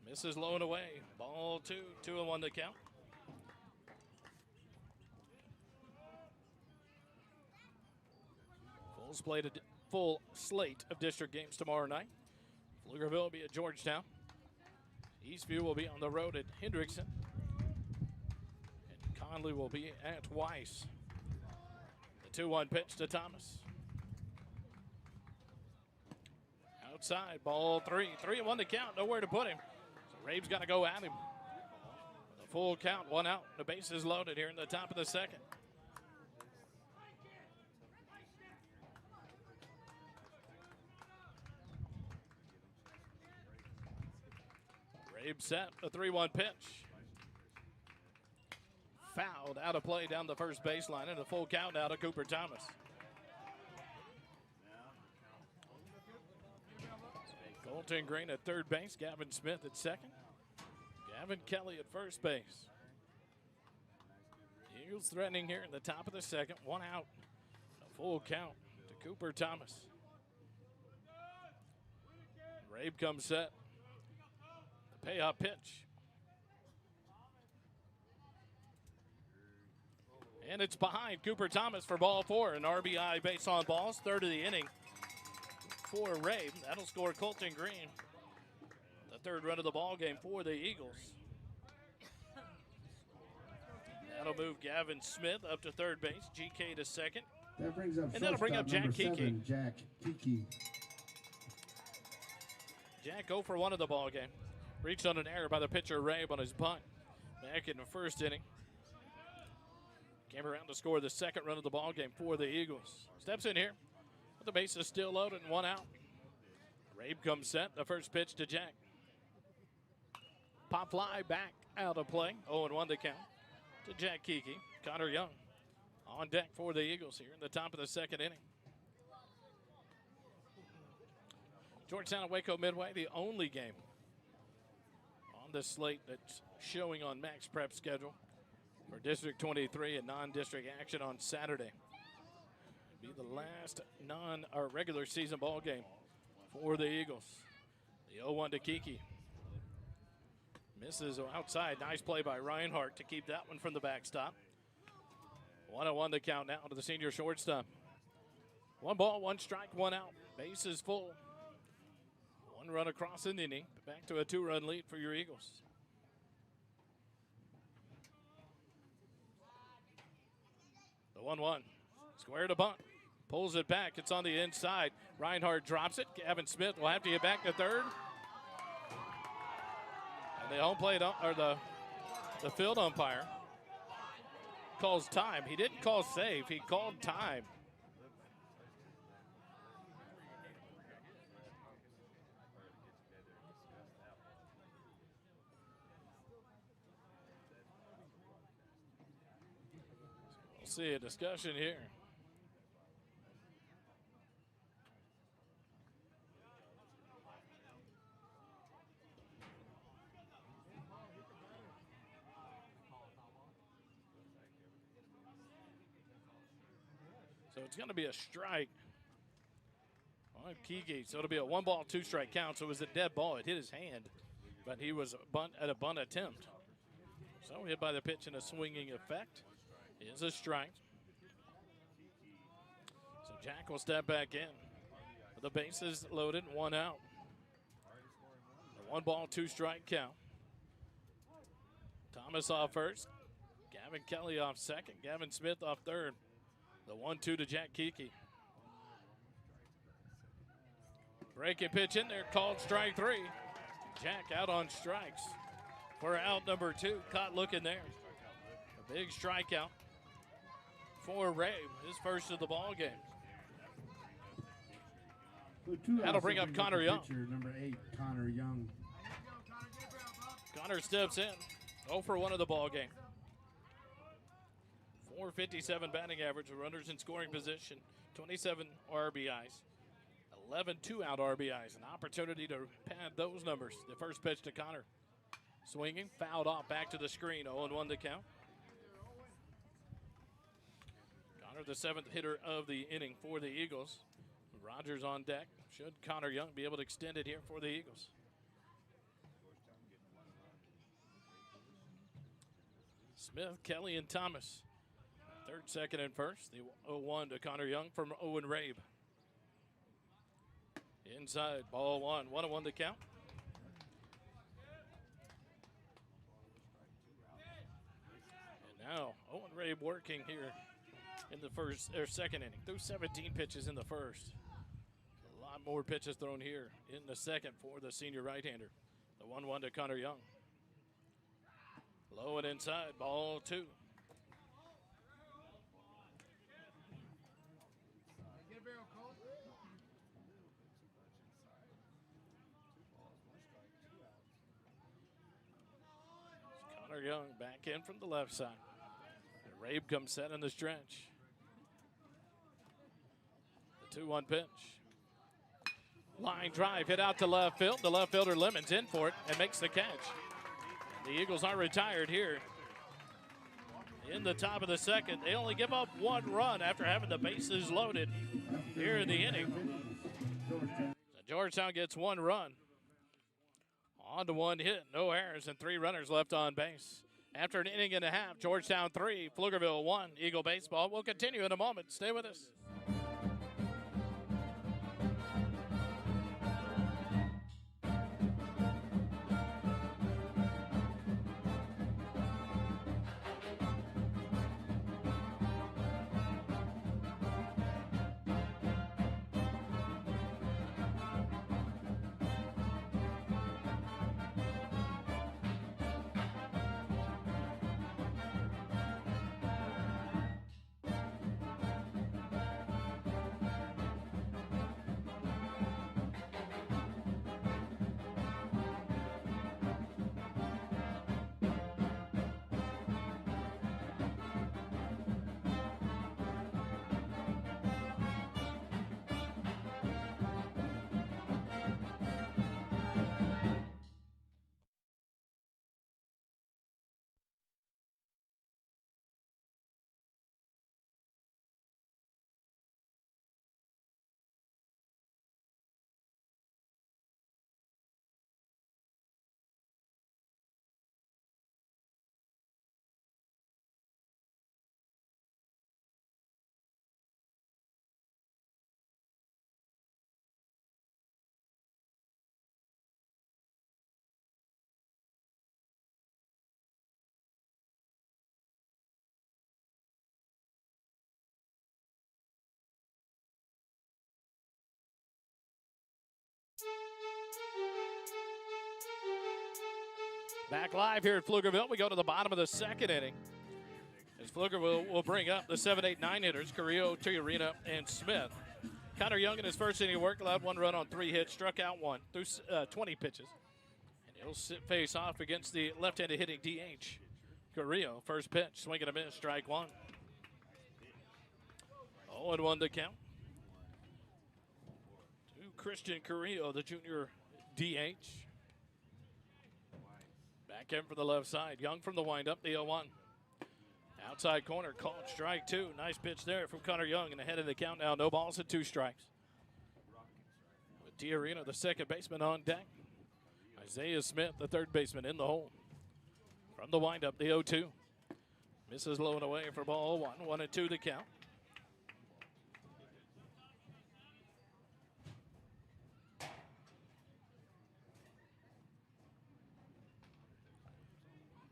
Misses low and away. Ball 2. 2-1 to count. Full slate of district games tomorrow night. Pflugerville will be at Georgetown. Eastview will be on the road at Hendrickson. Conley will be at Weiss. The 2-1 pitch to Thomas. Outside, ball 3. 3-1 to count, nowhere to put him. So Rabe's got to go at him. The full count, 1 out. The base is loaded here in the top of the second. Rabe set, a 3-1 pitch. Fouled, out of play down the first baseline, and a full count now to Cooper Thomas. Colton Green at third base, Gavin Smith at second, Gavin Kelly at first base. Eagles threatening here in the top of the second, 1 out. A full count to Cooper Thomas. Rabe comes set. The payoff pitch. And it's behind Cooper Thomas for ball 4. An RBI base on balls, third of the inning for Rabe. That'll score Colton Green. The third run of the ball game for the Eagles. That'll move Gavin Smith up to third base, GK to second. That brings up And that'll bring up Jack Kiki. Jack Kiki. Jack 0 for 1 of the ball game. Reached on an error by the pitcher Rabe on his bunt. Back in the first inning. Came around to score the second run of the ball game for the Eagles. Steps in here. But the base is still loaded and 1 out. Rabe comes set. The first pitch to Jack. Pop fly back out of play. 0-1 to count to Jack Kiki. Connor Young on deck for the Eagles here in the top of the second inning. Georgetown and Waco Midway, the only game on this slate that's showing on Max Prep schedule for District 23 and non-district action on Saturday. Be the last regular season ball game for the Eagles. The 0-1 to Kiki. Misses outside. Nice play by Reinhardt to keep that one from the backstop. 1-1 to count now to the senior shortstop. 1 ball, 1 strike, 1 out. Base is full. 1 run across in the inning. Back to a 2-run lead for your Eagles. The 1-1. Square to bunt. Pulls it back. It's on the inside. Reinhardt drops it. Gavin Smith will have to get back to third. And the home plate, or the field umpire calls time. He didn't call save. He called time. We'll see a discussion here. So it's going to be a strike on Kiki. So it'll be a 1 ball, 2 strike count. So it was a dead ball. It hit his hand, but he was at a bunt attempt. So hit by the pitch in a swinging effect. Is a strike. So Jack will step back in. The bases loaded, 1 out. A 1 ball, 2 strike count. Thomas off first. Gavin Kelly off second. Gavin Smith off third. The 1-2 to Jack Kiki. Breaking pitch in there, called strike 3. Jack out on strikes for out number 2. Caught looking there. A big strikeout for Rabe, his first of the ball game. That'll bring up Connor Young. Pitcher, number 8, Connor Young. Connor steps in. 0 for 1 of the ball game. 457 batting average with runners in scoring position. 27 RBIs. 11 2-out RBIs. An opportunity to pad those numbers. The first pitch to Connor. Swinging, fouled off, back to the screen. 0-1 to count. Connor, the 7th hitter of the inning for the Eagles. Rogers on deck. Should Connor Young be able to extend it here for the Eagles? Smith, Kelly, and Thomas. 3rd, 2nd, and 1st. The 0-1 to Connor Young from Owen Rabe. Inside, ball 1. 1-1 to count. And now Owen Rabe working here in the second inning. Threw 17 pitches in the first. A lot more pitches thrown here in the second for the senior right-hander. The 1-1 to Connor Young. Low and inside, ball 2. Get a barrel call. Connor Young back in from the left side. And Rabe comes set in the stretch. The 2-1 pitch. Line drive hit out to left field. The left fielder Lemons in for it and makes the catch. The Eagles are retired here in the top of the second. They only give up 1 run after having the bases loaded here in the inning. So Georgetown gets 1 run. On to 1 hit, no errors, and 3 runners left on base. After an inning and a half, Georgetown 3, Pflugerville 1, Eagle baseball. We'll continue in a moment. Stay with us. Back live here at Pflugerville. We go to the bottom of the second inning. As Pflugerville will bring up the 7, 8, 9 hitters, Carrillo, Tiarina, and Smith. Connor Young in his first inning work allowed 1 run on 3 hits, struck out 1 through 20 pitches. And he'll face off against the left-handed hitting DH. Carrillo, first pitch, swing and a miss, strike 1. 0-1 to count. To Christian Carrillo, the junior DH. Back in from the left side. Young from the windup, the 0-1. Outside corner, called strike 2. Nice pitch there from Connor Young, and ahead of the count now. No balls and 2 strikes. With Tiarina, the second baseman, on deck. Isaiah Smith, the third baseman, in the hole. From the windup, the 0-2. Misses low and away for ball 1. 1-2 the count.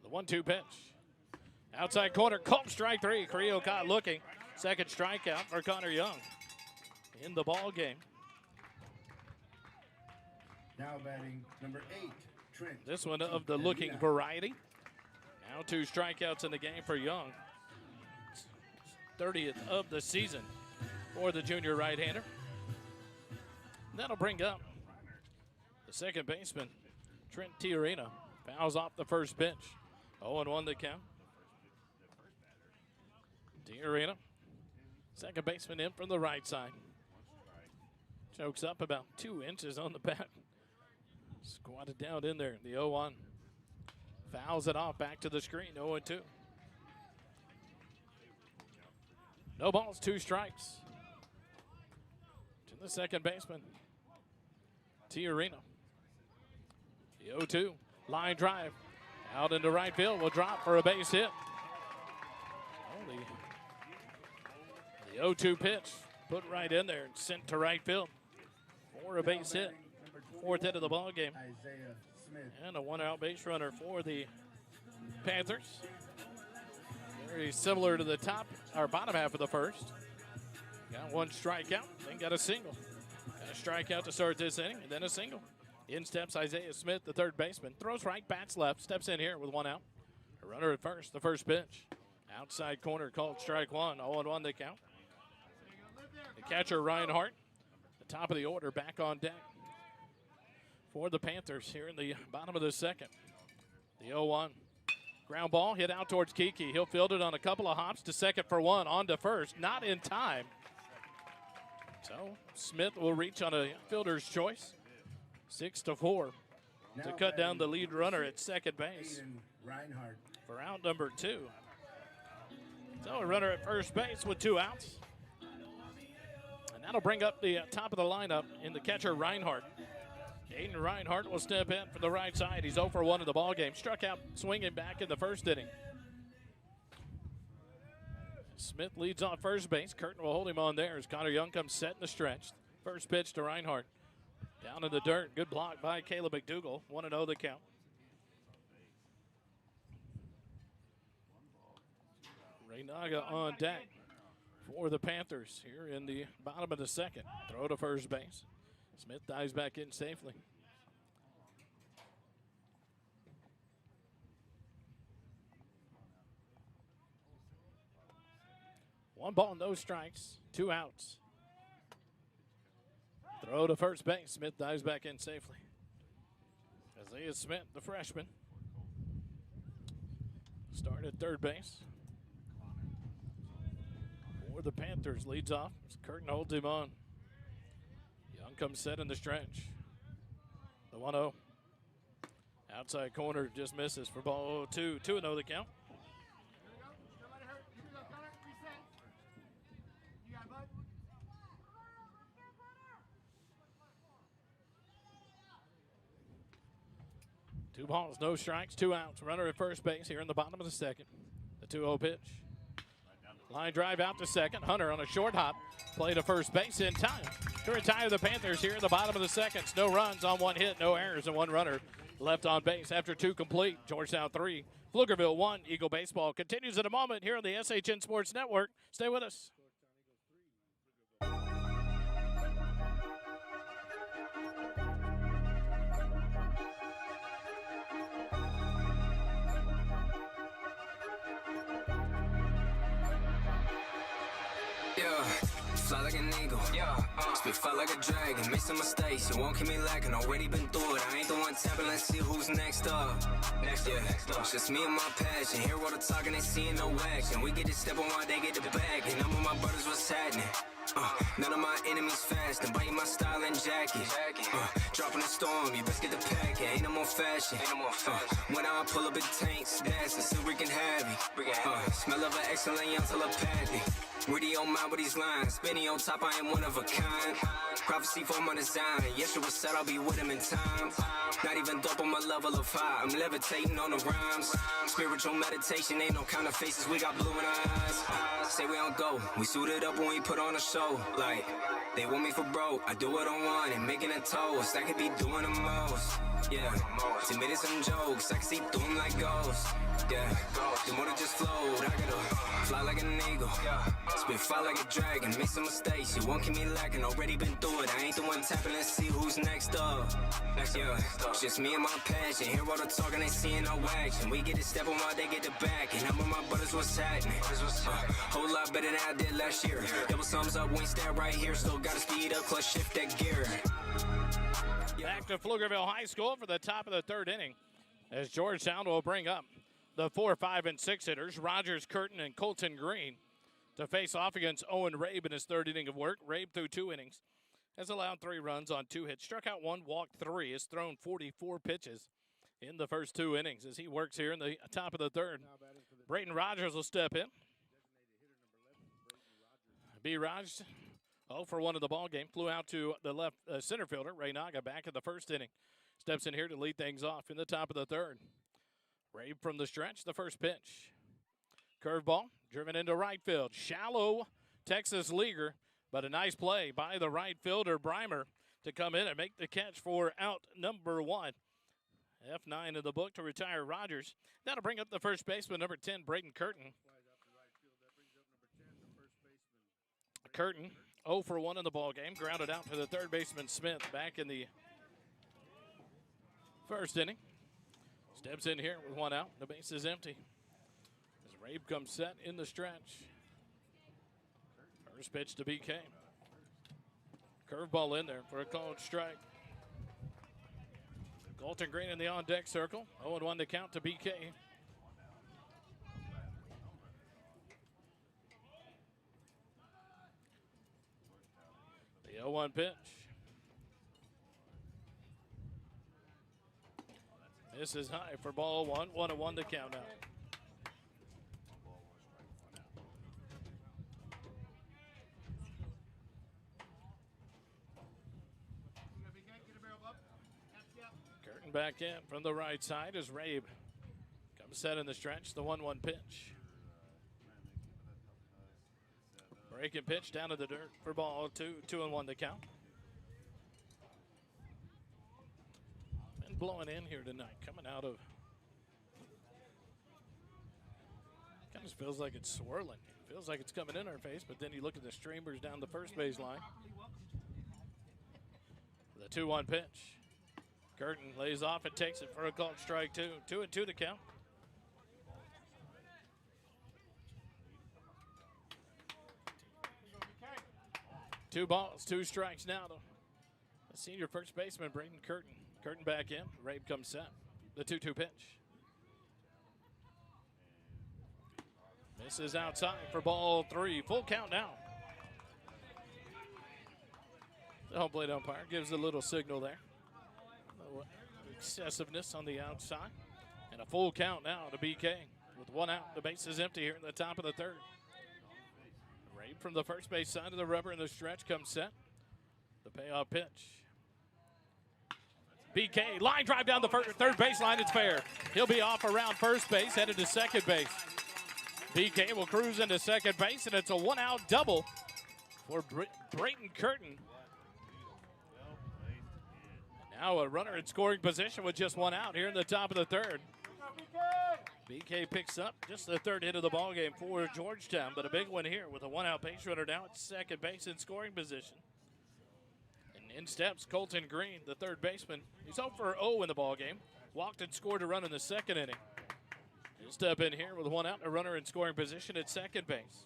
The 1-2 pitch. Outside corner, called strike 3. Carrillo caught looking. Second strikeout for Connor Young in the ball game. Now batting number 8, Trent. This one of the looking variety. Now 2 strikeouts in the game for Young. 30th of the season for the junior right-hander. That'll bring up the second baseman, Trent Tiarina. Fouls off the first pitch. 0-1 the count. Tiarina, second baseman, in from the right side. Chokes up about 2 inches on the bat. Squatted down in there. The 0-1. Fouls it off back to the screen. 0-2. No balls, 2 strikes. To the second baseman, Tiarina. The 0-2. Line drive. Out into right field. Will drop for a base hit. The 0-2 pitch put right in there and sent to right field for a base hit. 4th hit of the ball game. Isaiah Smith. And a 1-out base runner for the Panthers. Very similar to the top or bottom half of the first. Got one strikeout, then got a single. Got a strikeout to start this inning, and then a single. In steps Isaiah Smith, the third baseman. Throws right, bats left, steps in here with one out. A runner at first, the first pitch. Outside corner called strike one, 0-1 the count. The catcher, Reinhardt, the top of the order, back on deck for the Panthers here in the bottom of the second. The 0-1. Ground ball hit out towards Kiki. He'll field it on a couple of hops to second for one, on to first, not in time. So Smith will reach on a fielder's choice. 6-4 to cut down the lead runner at second base for out number 2. So a runner at first base with 2 outs. And that'll bring up the top of the lineup in the catcher, Reinhardt. Aiden Reinhardt will step in for the right side. He's 0 for 1 in the ballgame. Struck out swinging back in the first inning. Smith leads off first base. Curtin will hold him on there as Connor Young comes set in the stretch. First pitch to Reinhardt. Down in the dirt. Good block by Caleb McDougal. 1-0 the count. Reynaga on deck for the Panthers here in the bottom of the second. Throw to first base. Smith dives back in safely. One ball, no strikes, 2 outs. Throw to first base. Smith dives back in safely. Isaiah Smith, the freshman, started third base for the Panthers. Leads off. Curtin holds him on. Young comes set in the stretch. The 1-0. Outside corner just misses for ball 2. 2-0 the count. Two balls, no strikes, 2 outs. Runner at first base here in the bottom of the second. The 2-0 pitch. Line drive out to second. Hunter on a short hop. Play to first base in time to retire the Panthers here in the bottom of the second. No runs on 1 hit, no errors, and 1 runner left on base after 2 complete. Georgetown 3, Pflugerville 1. Eagle baseball continues in a moment here on the SHN Sports Network. Stay with us. Fly like an eagle, spit fire like a dragon. Make some mistakes, it won't keep me lacking. Already been through it, I ain't the one tapping. Let's see who's next up. Next up. Just me and my passion. Hear all the talking, they seeing no action. We get to step on while they get the bag. And I'm with my brothers, what's happening? None of my enemies fast and biting my style and jacket. Dropping a storm, you best get the packet. Ain't no more fashion. When I pull up in tanks, dancing, still wreaking havoc. Smell of an excellent young telepathic. Really on mine with these lines. Spinning on top, I am one of a kind. Prophecy for my design. Yeshua said I'll be with him in time. Not even dope on my level of high. I'm levitating on the rhymes. Spiritual meditation, ain't no kind of faces. We got blue in our eyes. Say we don't go. We suited up when we put on a show. Like, they want me for broke. I do it on one and making a toast. I could be doing the most. Yeah, submitted some jokes. I can see through them like ghosts. Yeah, the motor just flowed. I gotta fly like an eagle. Spit fire like a dragon. Make some mistakes. You won't keep me lacking. Already been through it. I ain't the one tapping. Let's see who's next up. Yeah, just me and my passion. Hear all the talking, they seeing no action. We get to step on while they get the back. And I'm with my brothers, what's happening? Whole lot better than I did last year. Double thumbs up, wing stand right here. Still gotta speed up, clutch shift that gear. Back to Pflugerville High School for the top of the third inning as Georgetown will bring up the 4, 5, and 6 hitters, Rogers, Curtin, and Colton Green, to face off against Owen Rabe in his third inning of work. Rabe, through 2 innings, has allowed 3 runs on 2 hits, struck out 1, walked 3, has thrown 44 pitches in the first 2 innings as he works here in the top of the third. Brayton Rogers will step in. B. Rogers, 0 for 1 in the ball game. Flew out to the left center fielder, Reynaga, back in the first inning. Steps in here to lead things off in the top of the third. Rabe from the stretch, the first pitch. Curveball, driven into right field. Shallow Texas leaguer, but a nice play by the right fielder, Breimer, to come in and make the catch for out number 1. F9 in the book to retire Rogers. That'll bring up the first baseman, number 10, Braden Curtin. Curtin 0 for 1 in the ball game. Grounded out to the third baseman Smith back in the first inning. Steps in here with 1 out. The base is empty. As Rabe comes set in the stretch. First pitch to BK. Curveball in there for a called strike. Colton Green in the on-deck circle. 0-1 to count to BK. The 0-1 pitch. This is high for ball one. 1-1 to count out. Curtin back in from the right side as Rabe comes set in the stretch. The 1-1 pitch. Breaking pitch down to the dirt for ball 2. 2-1 to count. Been blowing in here tonight, coming out of. Kind of feels like it's swirling. It feels like it's coming in our face, but then you look at the streamers down the first base line. The 2-1 pitch. Curtin lays off and takes it for a called strike 2. 2-2 to count. Two balls, 2 strikes now to the senior first baseman, Braden Curtin. Curtin back in. Rabe comes set. The 2-2 pitch. This is outside for ball 3. Full count now. The home plate umpire gives a little signal there. Excessiveness on the outside. And a full count now to BK. With 1 out, the base is empty here in the top of the third. Rabe from the first base side of the rubber in the stretch comes set. The payoff pitch. BK, line drive down the third baseline. It's fair. He'll be off around first base, headed to second base. BK will cruise into second base, and it's a 1-out double for Brayton Curtin. Now a runner in scoring position with just 1 out here in the top of the third. BK picks up just the third hit of the ball game for Georgetown, but a big one here with a 1-out base runner now at second base in scoring position. And in steps Colton Green, the third baseman. He's 0 for 0 in the ball game. Walked and scored a run in the second inning. He'll step in here with 1 out, a runner in scoring position at second base.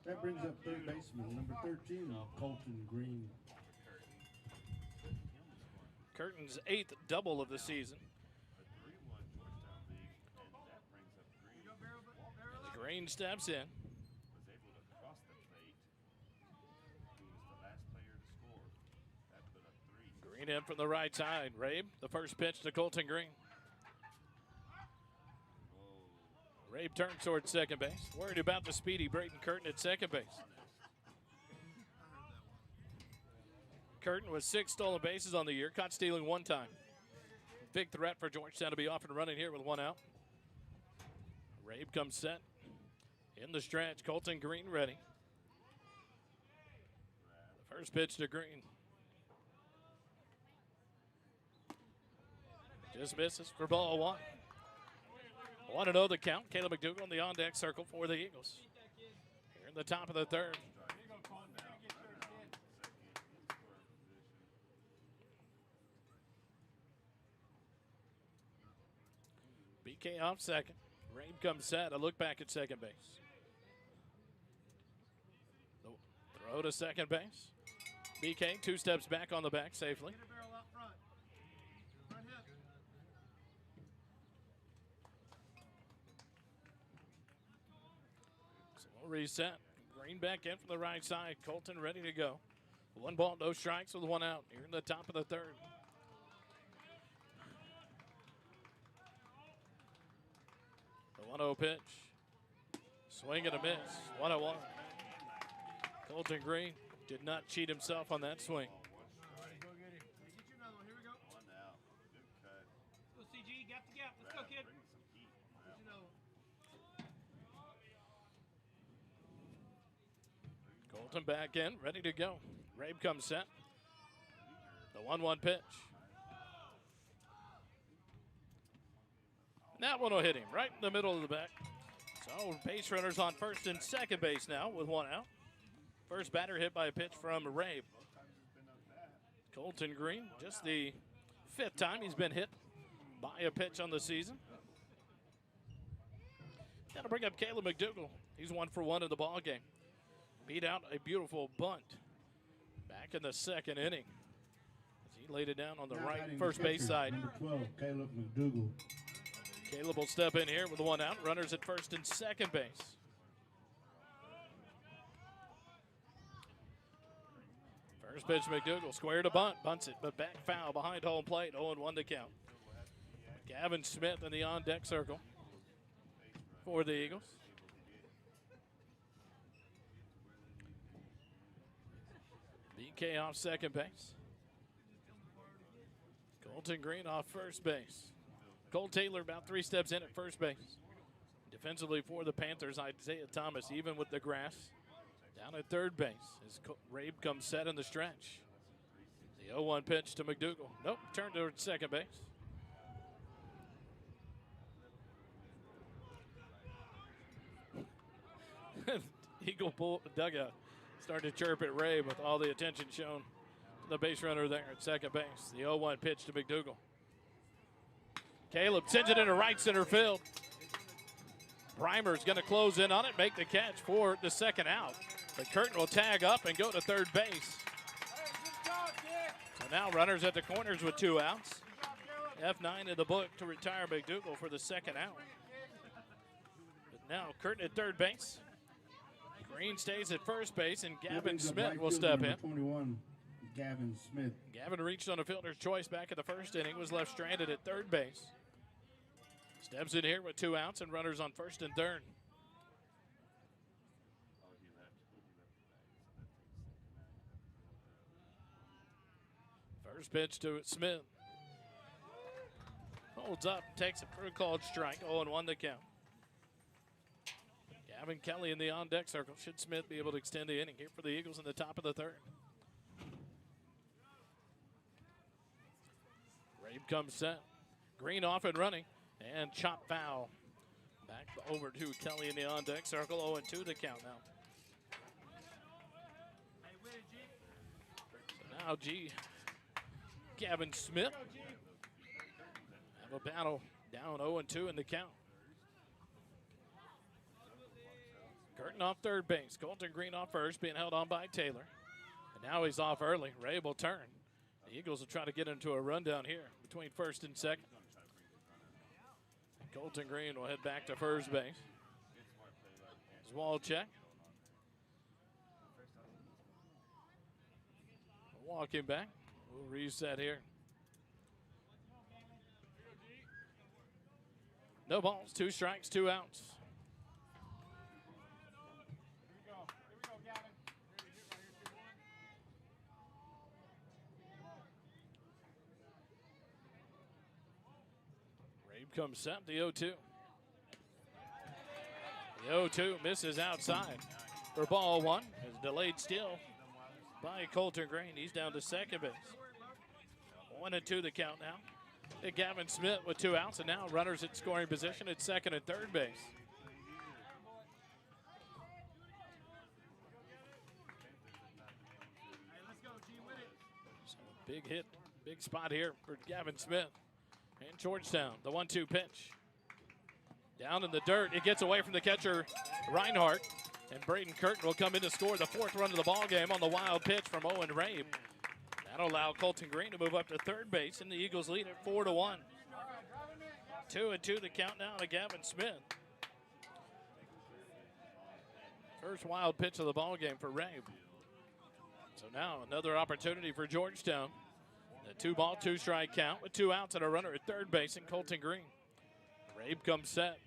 That brings up third baseman, number 13, Colton Green. Curtin's 8th double of the season. As Green steps in. Green in from the right side. Rabe, the first pitch to Colton Green. Rabe turns towards second base. Worried about the speedy Brayton Curtin at second base. Curtin with 6 stolen bases on the year, caught stealing 1 time. Big threat for Georgetown to be off and running here with 1 out. Rabe comes set in the stretch. Colton Green ready. The first pitch to Green. Just misses for ball 1. 1-0 the count. Caleb McDougal on the on-deck circle for the Eagles. Here in the top of the third. BK off second. Rabe comes set. A look back at second base. The throw to second base. BK 2 steps back on the back safely. Reset. Green back in from the right side. Colton ready to go. 1 ball, no strikes with 1 out. Here in the top of the third. The 1-0 pitch. Swing and a miss. 1-1. Colton Green did not cheat himself on that swing. Colton back in, ready to go. Rabe comes set. The 1-1 pitch. That one will hit him right in the middle of the back. So base runners on first and second base now with 1 out. First batter hit by a pitch from Rabe. Colton Green, just the 5th time he's been hit by a pitch on the season. Got to bring up Caleb McDougal. He's 1 for 1 in the ball game. Beat out a beautiful bunt back in the 2nd inning. As he laid it down on the right first base side. Number 12, Caleb McDougal. Caleb will step in here with 1 out. Runners at first and second base. First pitch, McDougal square to bunt. Bunts it, but back foul behind home plate. 0-1 to count. Gavin Smith in the on-deck circle for the Eagles. BK off second base. Colton Green off first base. Cole Taylor about 3 steps in at first base. Defensively for the Panthers, Isaiah Thomas, even with the grass, down at third base as Rabe comes set in the stretch. The 0-1 pitch to McDougal. Nope, turned to second base. Eagle bull dugout starting to chirp at Rabe with all the attention shown to the base runner there at second base. The 0-1 pitch to McDougal. Caleb sends it into right center field. Breimer's going to close in on it, make the catch for the 2nd out. But Curtin will tag up and go to third base. So now runners at the corners with 2 outs. F9 in the book to retire McDougal for the 2nd out. But now Curtin at third base. Green stays at first base, and Gavin Smith will step in. 21, Gavin Smith. Gavin reached on a fielder's choice back in the 1st inning, was left stranded at third base. Steps in here with 2 outs and runners on 1st and 3rd. First pitch to Smith. Holds up, takes it for a called strike. 0-1 to count. Gavin Kelly in the on-deck circle. Should Smith be able to extend the inning here for the Eagles in the top of the 3rd? Rabe comes set. Green off and running. And chop foul. Back over to Kelly in the on-deck circle. 0-2 to count now. So now Gavin Smith have a battle down 0-2 in the count. Curtin off third base. Colton Green off first, being held on by Taylor. And now he's off early. Ray will turn. The Eagles will try to get into a rundown here between 1st and 2nd. Colton Green will head back to first base. Zwalchek. Walking back. We'll reset here. No balls, 2 strikes, 2 outs. Rabe comes set, the 0-2. The 0-2 misses outside for ball 1. Is delayed still by Colton Green. He's down to second base. 1-2 the count now. Gavin Smith with 2 outs, and now runners at scoring position at second and third base. So big hit, big spot here for Gavin Smith and Georgetown. The 1-2 pitch. Down in the dirt. It gets away from the catcher, Reinhardt. And Braden Curtin will come in to score the 4th run of the ball game on the wild pitch from Owen Rabe. That'll allow Colton Green to move up to third base, and the Eagles lead at 4-1. 2-2 the count now to Gavin Smith. First wild pitch of the ball game for Rabe. So now another opportunity for Georgetown. The 2-ball, 2-strike count with 2 outs and a runner at third base and Colton Green. Rabe comes set.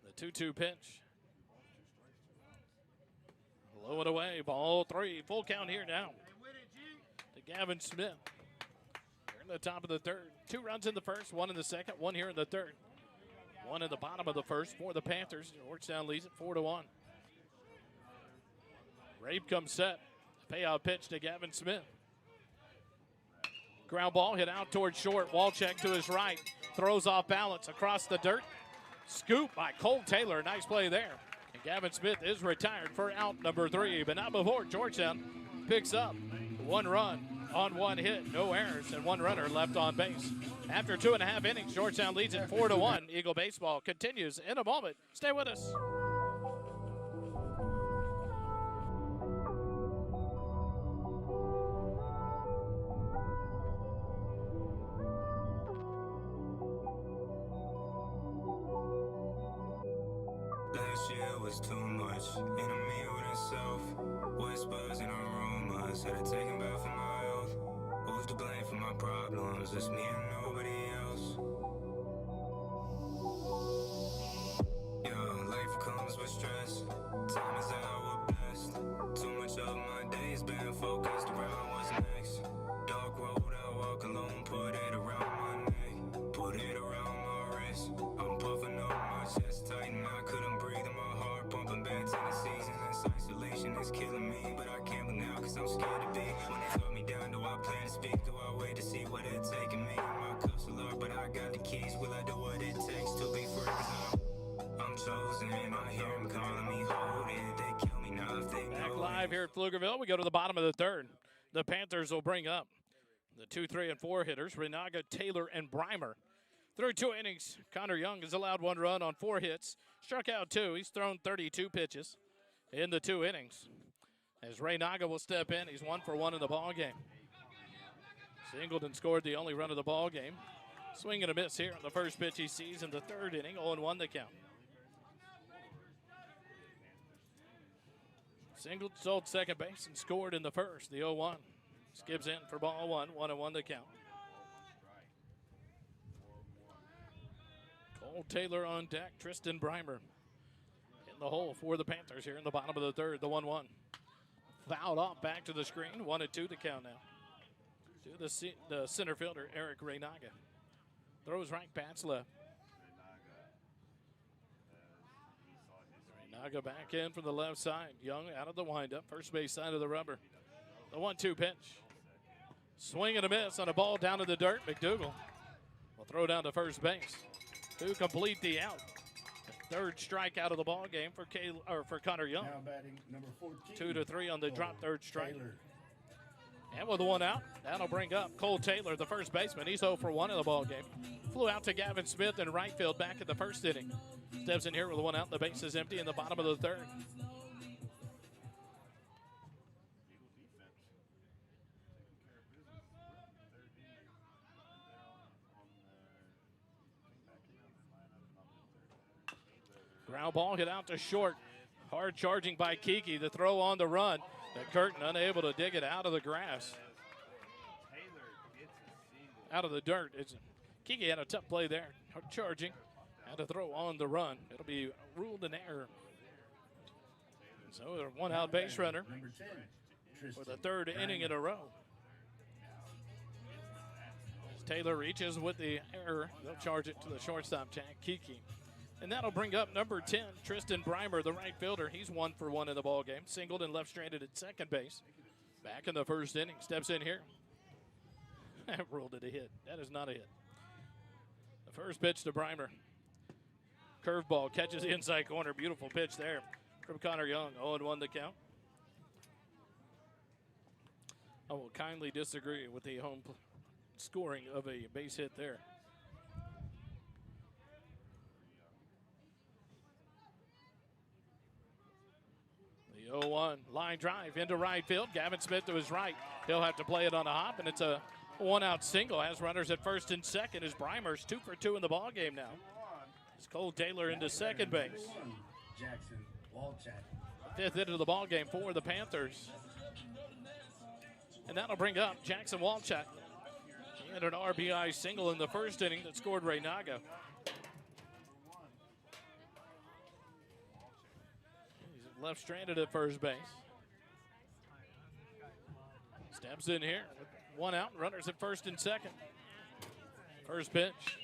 The 2-2 pitch. Low and away, ball 3. Full count here now to Gavin Smith. They're in the top of the 3rd. 2 runs in the 1st, 1 in the 2nd, 1 here in the 3rd. 1 in the bottom of the 1st for the Panthers. Georgetown leads it 4-1. Rabe comes set. Payout pitch to Gavin Smith. Ground ball hit out towards short. Walchek to his right. Throws off balance across the dirt. Scoop by Cole Taylor. Nice play there. Gavin Smith is retired for out number 3, but not before Georgetown picks up 1 run on 1 hit, no errors, and 1 runner left on base. After 2.5 innings, Georgetown leads it 4-1. Eagle baseball continues in a moment. Stay with us. Last year was too much, enemy with itself. Whispers and aromas, had to take him back from my health. Who's to blame for my problems? It's me and nobody else. Yeah, life comes with stress. Time is at our best. Too much of my days been focused around what's next. Dark road I walk alone, put it around my neck, put it around my wrist. I'm puffing up my chest tight and I couldn't breathe in my heart, pumping back to the season. This isolation is killing me, but I can't now cause I'm scared to be. When they talk me down, do I plan to speak? Do I wait to see what it's taking me? My cups are low, but I got the keys. Will I do what it takes to be free? Cause I'm chosen, I hear him calling me, hold it. They kill me now if they know. Back live here at Pflugerville. We go to the bottom of the 3rd. The Panthers will bring up the 2, 3, and 4 hitters, Renaga, Taylor, and Breimer. Through 2 innings, Connor Young has allowed 1 run on 4 hits, struck out 2. He's thrown 32 pitches in the 2 innings. As Renaga will step in, he's 1 for 1 in the ball game. Singleton scored the only run of the ball game. Swing and a miss here on the first pitch he sees in the 3rd inning, 0-1 the count. Singleton sold second base and scored in the 1st, the 0-1. Skips in for ball 1, 1-1 the count. Cole Taylor on deck, Tristan Breimer in the hole for the Panthers here in the bottom of the 3rd, the 1-1. Fouled off back to the screen, 1-2 to count now. To the center fielder, Eric Renaga. Throws right, bats left. Renaga back in from the left side. Young out of the windup, first base side of the rubber. The 1-2 pitch. Swing and a miss on a ball down to the dirt. McDougal will throw down to first base to complete the out. 3rd strikeout of the ball game for Connor Young. Now batting number 14. 2-3 on the drop 3rd strike. Taylor. And with the 1 out, that'll bring up Cole Taylor, the first baseman. He's 0 for 1 in the ball game. Flew out to Gavin Smith in right field back in the 1st inning. Steps in here with 1 out. The base is empty in the bottom of the 3rd. Ground ball hit out to short. Hard charging by Kiki. The throw on the run. But Curtin unable to dig it out of the grass. Out of the dirt. Kiki had a tough play there. Hard charging. Had to throw on the run. It'll be ruled an error. So a 1 out base runner Number 10, for the 3rd inning in a row. As Taylor reaches with the error, they'll charge it to the shortstop, Jack Kiki. And that'll bring up number 10, Tristan Breimer, the right fielder. He's 1 for 1 in the ball game. Singled and left stranded at second base. Back in the 1st inning, steps in here. Ruled it a hit. That is not a hit. The first pitch to Breimer. Curveball catches the inside corner. Beautiful pitch there from Connor Young. 0-1 the count. I will kindly disagree with the home scoring of a base hit there. The 0-1 line drive into right field. Gavin Smith to his right. He'll have to play it on a hop, and it's a 1 out single. Has runners at 1st and 2nd as Breimer's 2 for 2 in the ball game now. It's Cole Taylor into second base. Jackson Walchak. 5th hit of the ball game for the Panthers. And that'll bring up Jackson Walchak. He had an RBI single in the 1st inning that scored Renaga. He's left stranded at first base. Steps in here with 1 out, runners at 1st and 2nd. First pitch.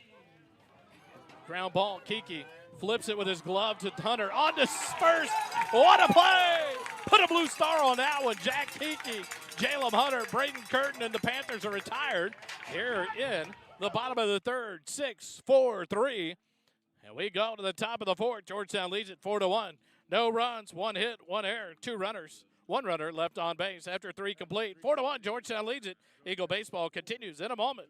Ground ball, Kiki flips it with his glove to Hunter. On to first. What a play! Put a blue star on that one. Jack Kiki, Jalem Hunter, Braden Curtin, and the Panthers are retired here in the bottom of the 3rd. 6-4-3. And we go to the top of the 4th. Georgetown leads it 4-1. No runs, 1 hit, 1 error, 2 runners, 1 runner left on base after 3 complete. 4-1, Georgetown leads it. Eagle baseball continues in a moment.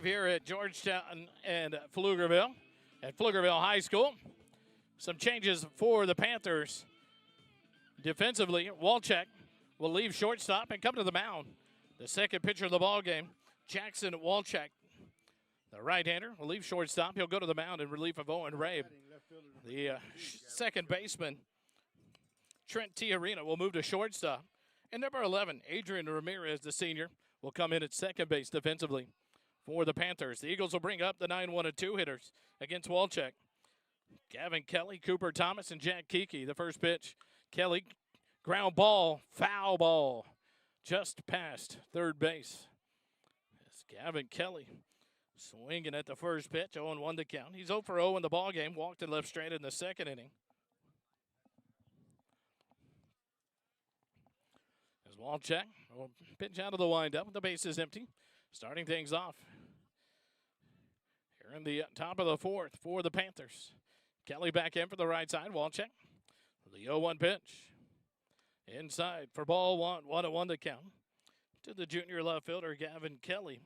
Here at Georgetown and Pflugerville at Pflugerville High School. Some changes for the Panthers. Defensively, Walczak will leave shortstop and come to the mound. The second pitcher of the ball game, Jackson Walczak, the right-hander, will leave shortstop. He'll go to the mound in relief of Owen Rabe. The second baseman, Trent Tiarina, will move to shortstop. And number 11, Adrian Ramirez, the senior, will come in at second base defensively. For the Panthers, the Eagles will bring up the 9-1 and 2 hitters against Walczak. Gavin Kelly, Cooper Thomas, and Jack Kiki. The first pitch, Kelly, ground ball, foul ball, just past third base. It's Gavin Kelly swinging at the first pitch, 0-1 to count. He's 0 for 0 in the ball game, walked and left straight in the second inning. As Walczak will pitch out of the windup, the base is empty. Starting things off here in the top of the fourth for the Panthers. Kelly back in for the right side. Walczak. The 0-1 pitch. Inside for ball one. 1-1 to count. To the junior left fielder, Gavin Kelly.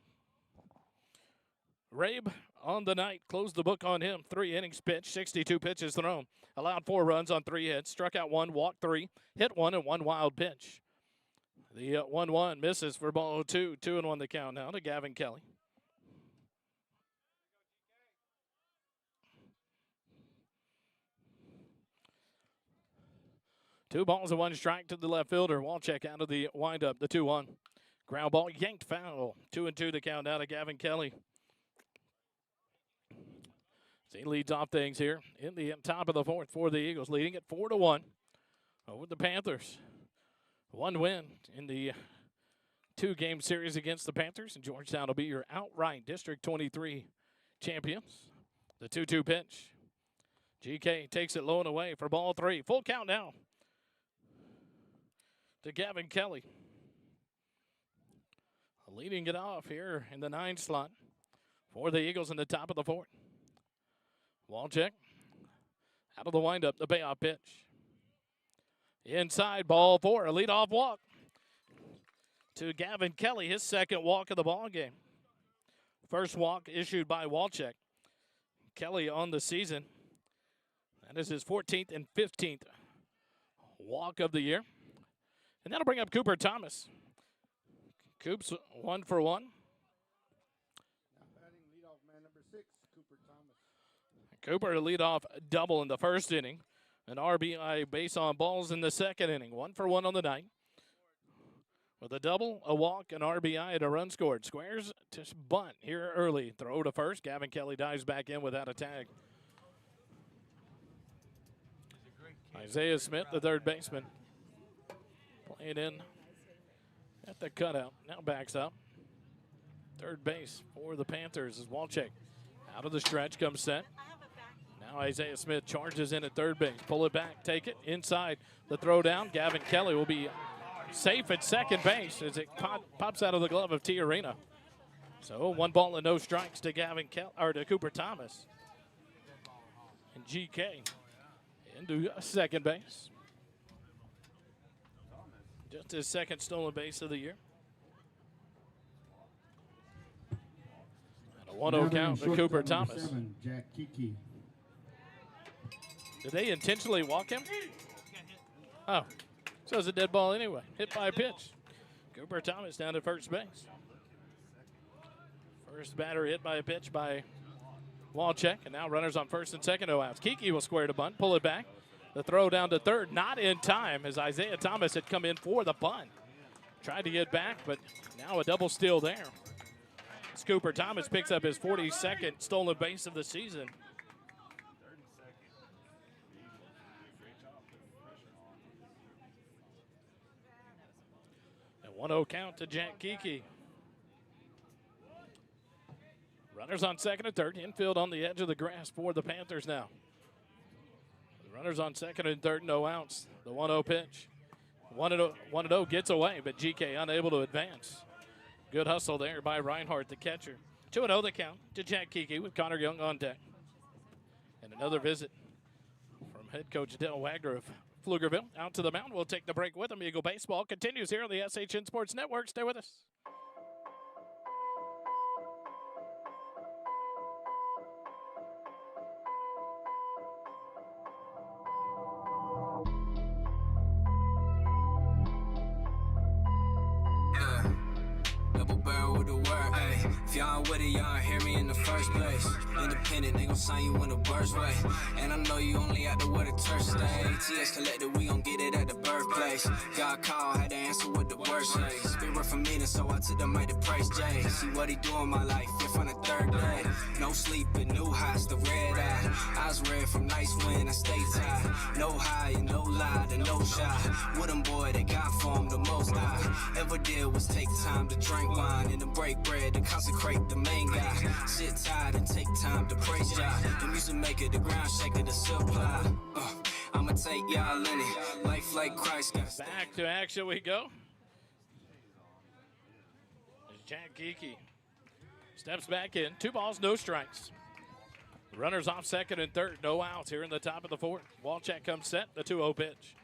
Rabe on the night. Closed the book on him. 3 innings pitched. 62 pitches thrown. Allowed 4 runs on 3 hits. Struck out 1, walked 3, hit 1, and 1 wild pitch. The 1-1 misses for ball 2. 2-1 the count now to Gavin Kelly. Two balls and 1 strike to the left fielder. Walczak out of the windup. The 2-1. Ground ball yanked foul. 2-2 the count now to Gavin Kelly. He leads off things here in the top of the fourth for the Eagles, leading it 4-1 over the Panthers. 1 win in the 2-game series against the Panthers, and Georgetown will be your outright District 23 champions. The 2-2 pitch. GK takes it low and away for ball 3. Full count now to Gavin Kelly. Leading it off here in the 9 slot for the Eagles in the top of the fourth. Walczak out of the windup, the payoff pitch. Inside, ball 4, a leadoff walk to Gavin Kelly, his second walk of the ball game. First walk issued by Walczak. Kelly on the season. That is his 14th and 15th walk of the year. And that'll bring up Cooper Thomas. Coops 1 for 1. Now batting leadoff man number 6, Cooper Thomas. Cooper to lead off double in the first inning. An RBI base on balls in the second inning. 1 for 1 on the night. With a double, a walk, an RBI, and a run scored. Squares to bunt here early. Throw to first. Gavin Kelly dives back in without a tag. Isaiah Smith, the third baseman, playing in at the cutout. Now backs up. Third base for the Panthers is Walchek. Out of the stretch comes set. Now Isaiah Smith charges in at third base. Pull it back, take it inside. The throw down. Gavin Kelly will be safe at second base as it pops out of the glove of T. Arena. So 1 ball and no strikes to to Cooper Thomas. And GK into second base. Just his second stolen base of the year. And a 1-0 count to Cooper Thomas. 7, Jack Kiki. Did they intentionally walk him? Oh, so it's a dead ball anyway. Hit by a pitch. Cooper Thomas down to first base. First batter hit by a pitch by Walchek, and now runners on first and second, no outs. Kiki will square to bunt, pull it back. The throw down to third, not in time as Isaiah Thomas had come in for the bunt. Tried to get back, but now a double steal there. As Cooper Thomas picks up his 42nd stolen base of the season. And 1-0 count to Jack Kiki. Runners on second and third. Infield on the edge of the grass for the Panthers now. Runners on second and third, no outs. The 1-0 pitch. 1-0 gets away, but GK unable to advance. Good hustle there by Reinhardt, the catcher. 2-0 the count to Jack Kiki with Connor Young on deck. And another visit from head coach Dale Wagner of Pflugerville. Out to the mound. We'll take the break with him. Eagle Baseball continues here on the SHN Sports Network. Stay with us. If y'all with it, y'all hear me in the first place. Independent, they gon' sign you in the worst way. And I know you only out there with a church stay. TS collected, we gon' get it at the birthplace. Got called, had to answer with the worst way. Spirit from me, so I took the mic to praise Jay. See what he do in my life, fifth on the third day. No sleeping, new highs, the red eye. Eyes red from nights when I stay tight. No high and no lie, and no shy. With them boy, they got for him the most I ever did was take time to drink wine and to break bread to consecrate the main guy. Sit tight and take time to praise y'all. The music maker, the ground shaker, the supply. I'ma take y'all in it. Life like Christ. Back to action we go. As Jack Geeky steps back in. 2 balls, no strikes. Runners off second and third, no outs here in the top of the fourth. Walchek comes set, the 2-0 pitch.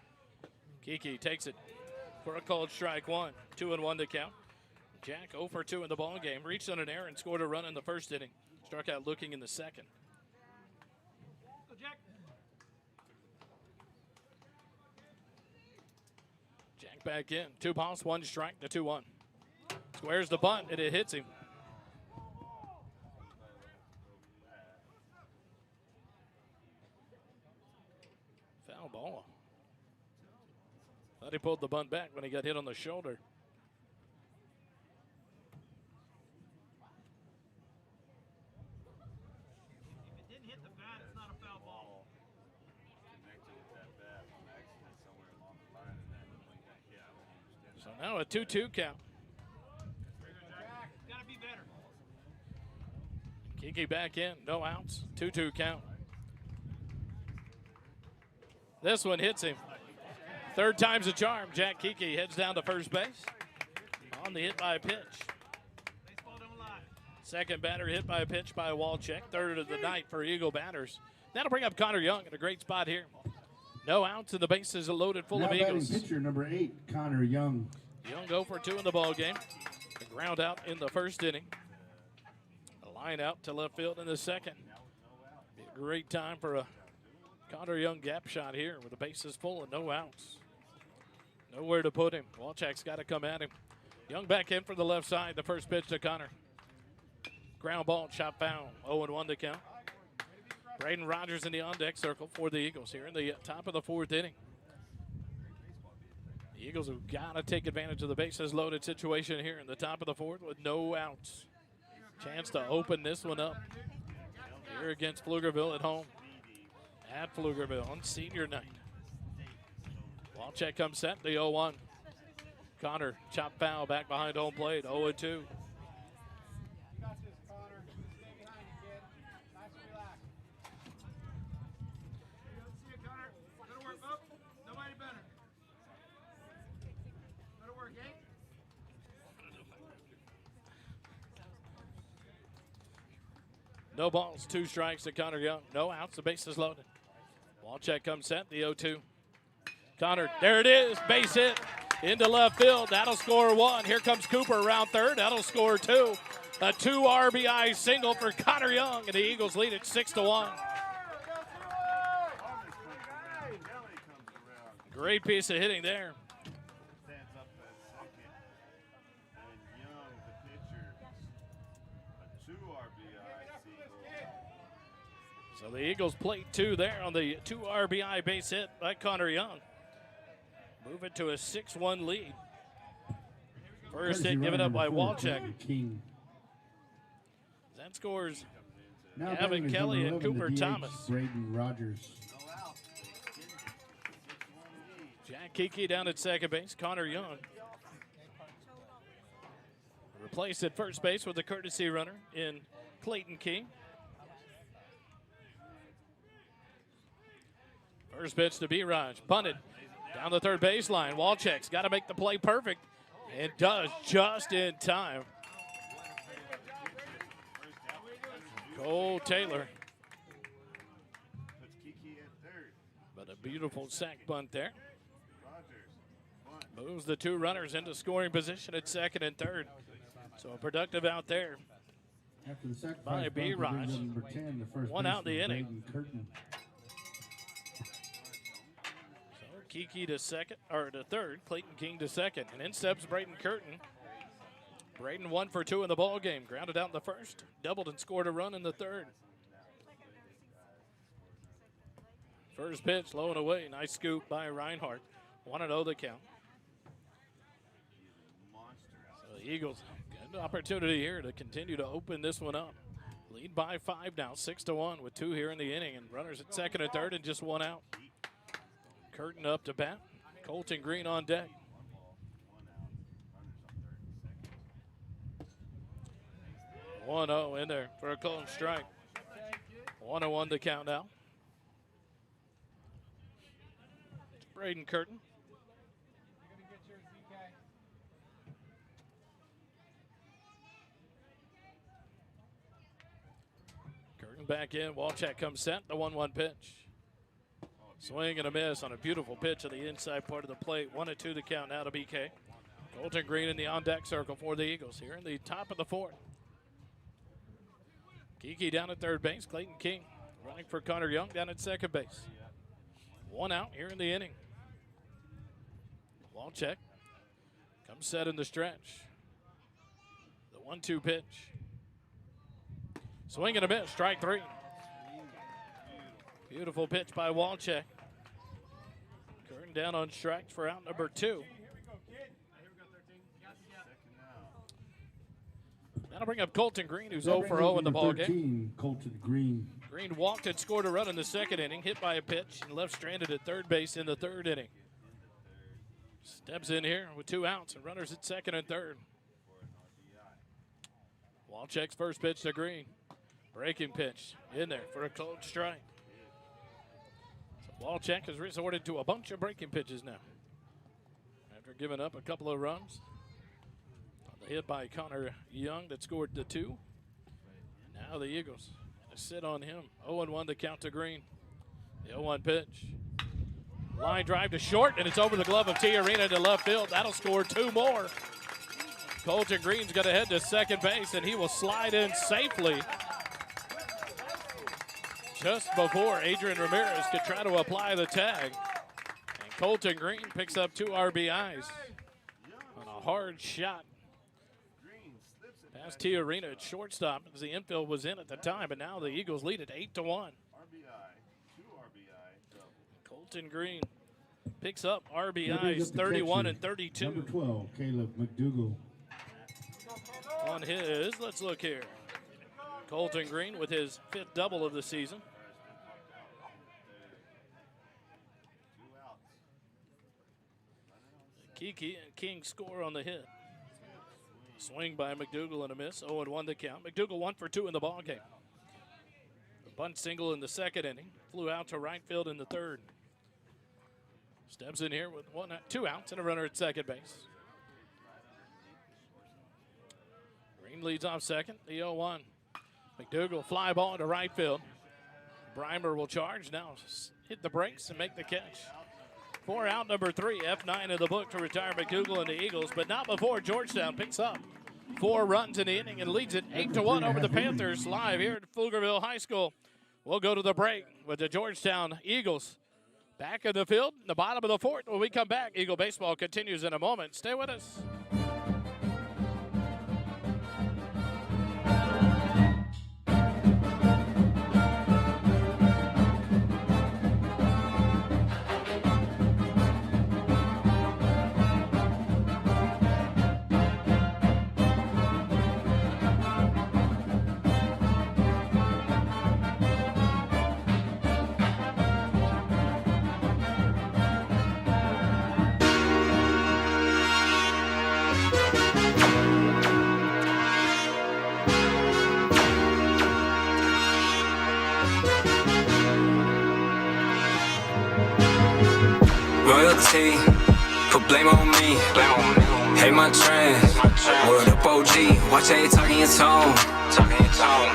Geeky takes it for a called strike 1. 2-1 to count. Jack 0 for 2 in the ball game. Reached on an error and scored a run in the first inning. Struck out looking in the second. Go, Jack. Jack back in. 2 balls, 1 strike, the 2-1. Squares the bunt, and it hits him. Foul ball. Thought he pulled the bunt back when he got hit on the shoulder. So now a 2-2 count. Gotta be better. Kiki back in, no outs, 2-2 count. This one hits him. Third time's a charm. Jack Kiki heads down to first base on the hit by a pitch. Baseball don't lie. Second batter hit by a pitch by Walchek. Third of the night for Eagle batters. That'll bring up Connor Young in a great spot here. No outs and the bases are loaded full now of Eagles. Pitcher number 8, Connor Young. Young 0 for 2 in the ball game. A ground out in the first inning. A line out to left field in the second. Be a great time for a Connor Young gap shot here with the bases full and no outs. Nowhere to put him. Walchak's got to come at him. Young back in for the left side. The first pitch to Connor. Ground ball, shot foul. 0-1 to count. Braden Rogers in the on-deck circle for the Eagles here in the top of the fourth inning. The Eagles have got to take advantage of the bases loaded situation here in the top of the fourth with no outs. Chance to open this one up here against Pflugerville at home. At Pflugerville on senior night. Walchak comes set, the 0-1. Connor, chop foul back behind home plate, 0-2. No balls, 2 strikes to Connor Young. No outs, the base is loaded. Walchak comes set, the 0-2. Connor, there it is, base hit into left field. That'll score 1. Here comes Cooper around third. That'll score 2. A 2 RBI single for Connor Young, and the Eagles lead it 6-1. Great piece of hitting there. So the Eagles plate 2 there on the 2 RBI base hit by Connor Young. Move it to a 6-1 lead. First hit given up by Walchak. That scores Gavin Kelly and Cooper Thomas. Braden Rogers. Jack Kiki down at second base. Connor Young replaced at first base with a courtesy runner in Clayton King. First pitch to B-Raj, punted down the third baseline. Walchak's got to make the play perfect, and does just in time. Cole Taylor. But a beautiful sack bunt there. Moves the 2 runners into scoring position at second and third. So a productive out there After the sacrifice by B-Raj. number 10, the first 1 out in the baseman, inning. Braden Curtin. Kiki to second, or to third, Clayton King to second. And in steps Braden Curtin. Braden 1 for 2 in the ball game. Grounded out in the first, doubled and scored a run in the third. First pitch, low and away. Nice scoop by Reinhardt. 1-0 the count. So the Eagles, good opportunity here to continue to open this one up. Lead by 5 now, 6-1 with 2 here in the inning, and runners at second and third and just 1 out. Curtin up to bat. Colton Green on deck. One 0 in there for a called strike. 1-1 to count now. Braden Curtin. Curtin back in. Walchak comes set. The 1-1 pitch. Swing and a miss on a beautiful pitch on the inside part of the plate. 1-2 to count now to BK. Colton Green in the on-deck circle for the Eagles here in the top of the fourth. Kiki down at third base. Clayton King running for Connor Young down at second base. 1 out here in the inning. Walchak comes set in the stretch. The 1-2 pitch. Swing and a miss. Strike 3. Beautiful pitch by Walchak. Curtin down on strikes for out number 2. That'll bring up Colton Green, who's 0 for 0 in the ballgame. Colton Green. Green walked and scored a run in the second inning, hit by a pitch, and left stranded at third base in the third inning. Steps in here with 2 outs and runners at second and third. Walchak's first pitch to Green. Breaking pitch in there for a cold strike. So Walchak has resorted to a bunch of breaking pitches now after giving up a couple of runs. The hit by Connor Young that scored the 2. And now the Eagles sit on him. 0-1 to count to Green. The 0-1 pitch. Line drive to short, and it's over the glove of T. Arena to left field. That'll score 2 more. Colton Green's going to head to second base, and he will slide in safely just before Adrian Ramirez could try to apply the tag. And Colton Green picks up 2 RBIs on a hard shot. Past T Arena at shortstop as the infield was in at the time, but now the Eagles lead it 8-1. Colton Green picks up RBIs 31 and 32. Number 12, Caleb McDougal. On his, let's look here. Colton Green with his 5th double of the season. Kiki and King score on the hit. Swing by McDougal and a miss. 0-1 the count. McDougal 1 for 2 in the ballgame. A bunt single in the 2nd inning. Flew out to right field in the 3rd. Steps in here with 2 outs and a runner at second base. Green leads off second. The 0-1. McDougal fly ball to right field. Breimer will charge now. Hit the brakes and make the catch. 4 out, number 3, F9 in the book to retire McDougal and the Eagles, but not before Georgetown picks up 4 runs in the inning and leads it 8-1 over the Panthers live here at Pflugerville High School. We'll go to the break with the Georgetown Eagles back in the field in the bottom of the 4th. When we come back, Eagle baseball continues in a moment. Stay with us. Royalty, put blame on me. Hate my trends. Word up OG, watch how you talking your tone.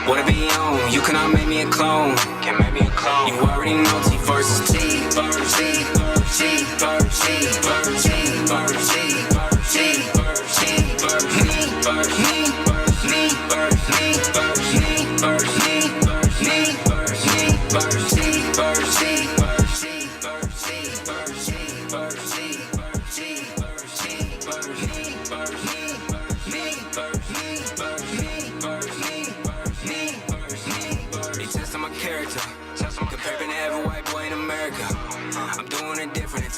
What it be on? You cannot make me a clone. You already know T versus T. T, T,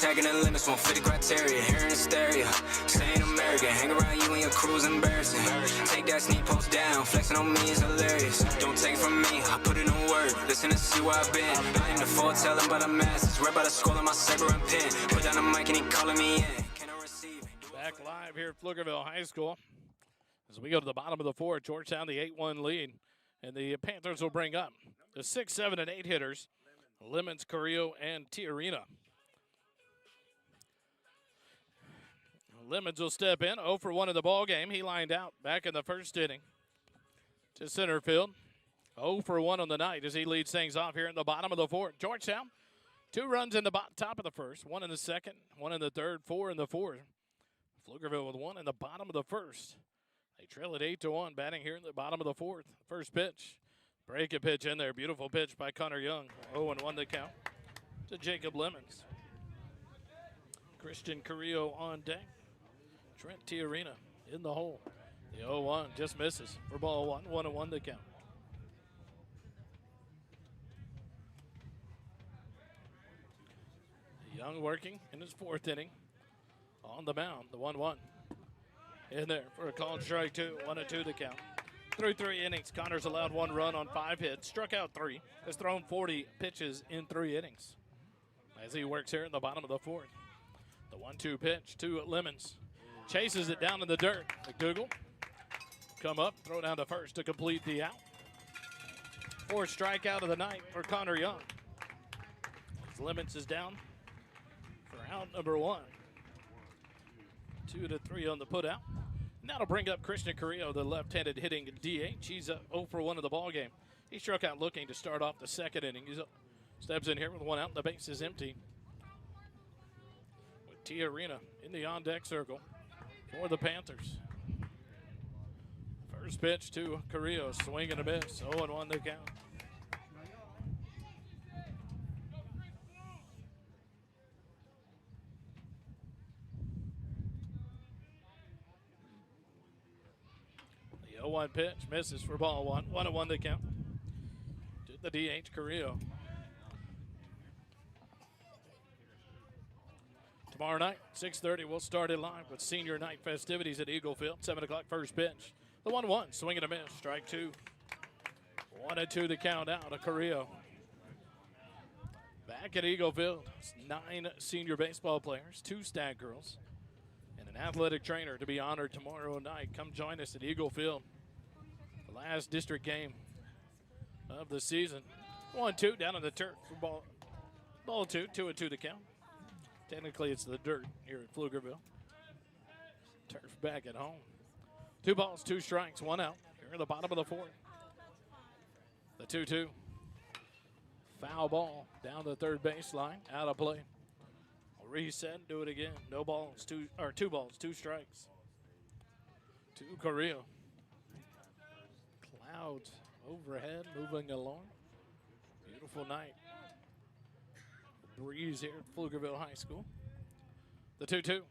Tagging the limits won't fit the criteria. Here in hysteria, stay in America. Hang around you and your crew's embarrassing. Take that sneak post down, flexing on me is hilarious. Don't take it from me, I put it in work. Listen to see where I've been. I am the foretelling by the masses. Read by the scroll of my saber and pen. Put down the mic and he calling me in. Can I receive? Back live here at Pflugerville High School as we go to the bottom of the 4th. Georgetown the 8-1 lead, and the Panthers will bring up the 6, 7, and 8 hitters. Lemons, Carrillo, and Tiarina. Lemons will step in, 0 for 1 in the ball game. He lined out back in the 1st inning to center field. 0 for 1 on the night as he leads things off here in the bottom of the 4th. Georgetown, 2 runs in the top of the 1st, 1 in the 2nd, 1 in the 3rd, 4 in the 4th. Pflugerville with 1 in the bottom of the 1st. They trail it 8-1, batting here in the bottom of the 4th. First pitch, break a pitch in there. Beautiful pitch by Connor Young. 0-1 the count to Jacob Lemons. Christian Carrillo on deck. Trent Tiarina in the hole. The 0-1 just misses for ball 1. 1-1 the count. Young working in his 4th inning on the mound. The 1-1 in there for a called strike 2. 1-2 the count. Through 3 innings, Connor's allowed 1 run on 5 hits, struck out 3, has thrown 40 pitches in 3 innings as he works here in the bottom of the 4th. The 1-2 pitch to Lemons. Chases it down in the dirt. McDougal come up, throw down to first to complete the out. 4th strikeout of the night for Connor Young. Lemons is down for out number 1. 2-3 on the put out. And that'll bring up Christian Carrillo, the left-handed hitting DH. He's 0 for 1 of the ball game. He struck out looking to start off the 2nd inning. He steps in here with 1 out and the base is empty. With Tiarina in the on-deck circle for the Panthers. First pitch to Carrillo, swing and a miss. 0-1 the count. 0-1 pitch. Misses for ball one. 1-1 the count. To the DH, Carrillo. Tomorrow night, 6:30, we'll start it live with senior night festivities at Eagle Field. 7 o'clock first pitch. The 1-1, swing and a miss. Strike two. 1-2 the count out to Carrillo. Back at Eagle Field, 9 senior baseball players, 2 stag girls, and an athletic trainer to be honored tomorrow night. Come join us at Eagle Field. The last district game of the season. 1-2 down on the turf for ball two. 2-2 to count. Technically, it's the dirt here at Pflugerville. Turf back at home. 2 balls, 2 strikes, 1 out. Here in the bottom of the 4th. The 2-2. Foul ball down the third baseline, out of play. Reset, do it again. No balls, 2 balls, 2 strikes. To Carrillo. Clouds overhead, moving along. Beautiful night. Breeze here at Pflugerville High School. The 2-2.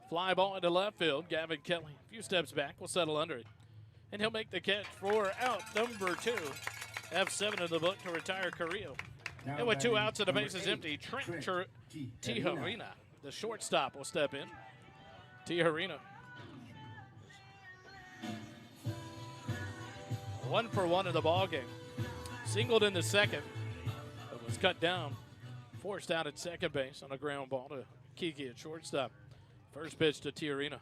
Fly ball into left field. Gavin Kelly, a few steps back, will settle under it. And he'll make the catch for out number 2. F7 in the book to retire Carrillo. And with 2 outs and the bases empty, Trent Tijarina, the shortstop, will step in. Tijarina. 1 for 1 in the ball game. Singled in the second, but was cut down. Forced out at second base on a ground ball to Kiki at shortstop. First pitch to Tijarina.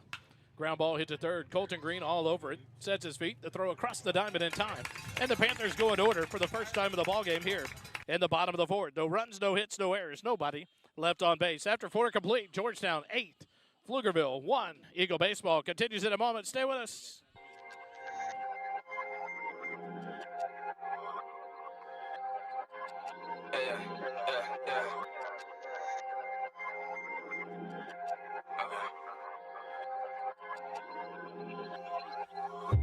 Ground ball hit to third. Colton Green all over it. Sets his feet. The throw across the diamond in time. And the Panthers go in order for the first time of the ball game here in the bottom of the 4th. No runs, no hits, no errors. Nobody left on base. After 4 complete, Georgetown 8, Pflugerville 1. Eagle baseball continues in a moment. Stay with us.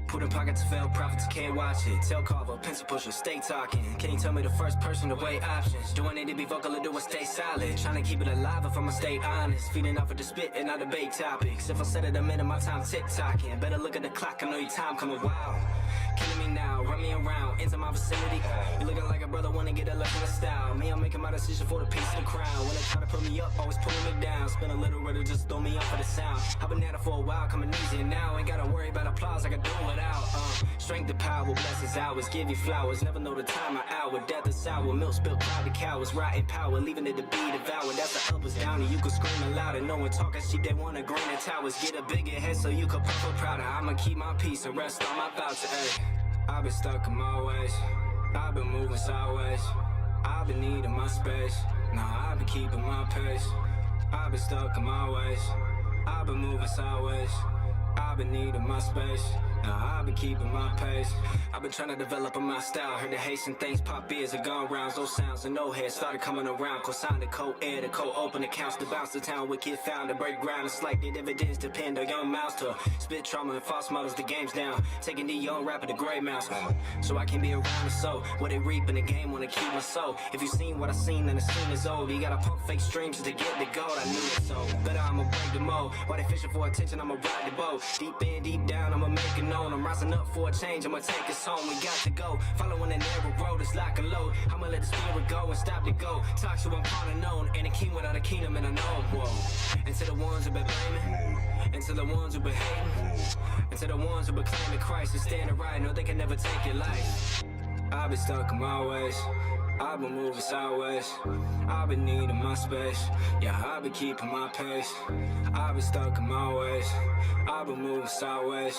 Put in pockets to fail, profits can't watch it. Tell Carver, pencil pusher, stay talking. Can you tell me the first person to weigh options? Do I need to be vocal or do I stay silent? Trying to keep it alive if I'ma stay honest. Feeding off of the spit and not debate topics. If I said it a minute, my time tick-tocking. Better look at the clock, I know your time coming wild. Killing me now, run me around, into my vicinity. You looking like a brother, wanna get a lesson of style. Me, I'm making my decision for the piece of the crown. When they try to put me up, always pulling me down. Spin a little riddle, just throw me up for the sound. I've been at it for a while, coming easy now. Ain't gotta worry about applause, I can do without. Strength to power, blessings hours, give you flowers. Never know the time or hour, death is sour. Milk spilled by the cowards, rotten power, leaving it to be devoured. That's the up is down, and you can scream louder. No one talking cheap, they want a grain of towers. Get a bigger head so you can puff prouder. I'ma keep my peace and rest on my voucher, ayy. I've been stuck in my ways, I've been moving sideways, I've been needing my space, now I've been keeping my pace. I've been stuck in my ways, I've been moving sideways, I've been needing my space, now I've been keeping my pace. I've been trying to develop my style, heard the Haitian things, pop beers and gone rounds, those sounds and no heads started coming around. Co-signed the co-ed, the co-open accounts, to bounce the town, wicked found, to break ground, it's like the dividends depend on young mouths to spit trauma and false models, the game's down, taking the young rapper to gray mouse, so I can be around the soul, what they reap in the game, wanna keep my soul. If you seen what I seen, then the scene is old, you gotta pump fake streams to get the gold, I knew it so, better I'ma break the mold, while they fishing for attention, I'ma ride the boat, deep in, deep down, I'ma make it known, I'm rising up for a change, I'ma take us home, we got to go, following the narrow road, it's like a load, I'ma let the spirit go and stop the go, talk to I'm called unknown, and a king without a kingdom, and I know, whoa, and to the ones who been blaming, and to the ones who been hating, and to the ones who been claiming Christ and standing right, no they can never take your life. I've been stuck in my ways, I've been moving sideways, I've been needing my space, yeah, I've been keeping my pace. I've been stuck in my ways, I've been moving sideways,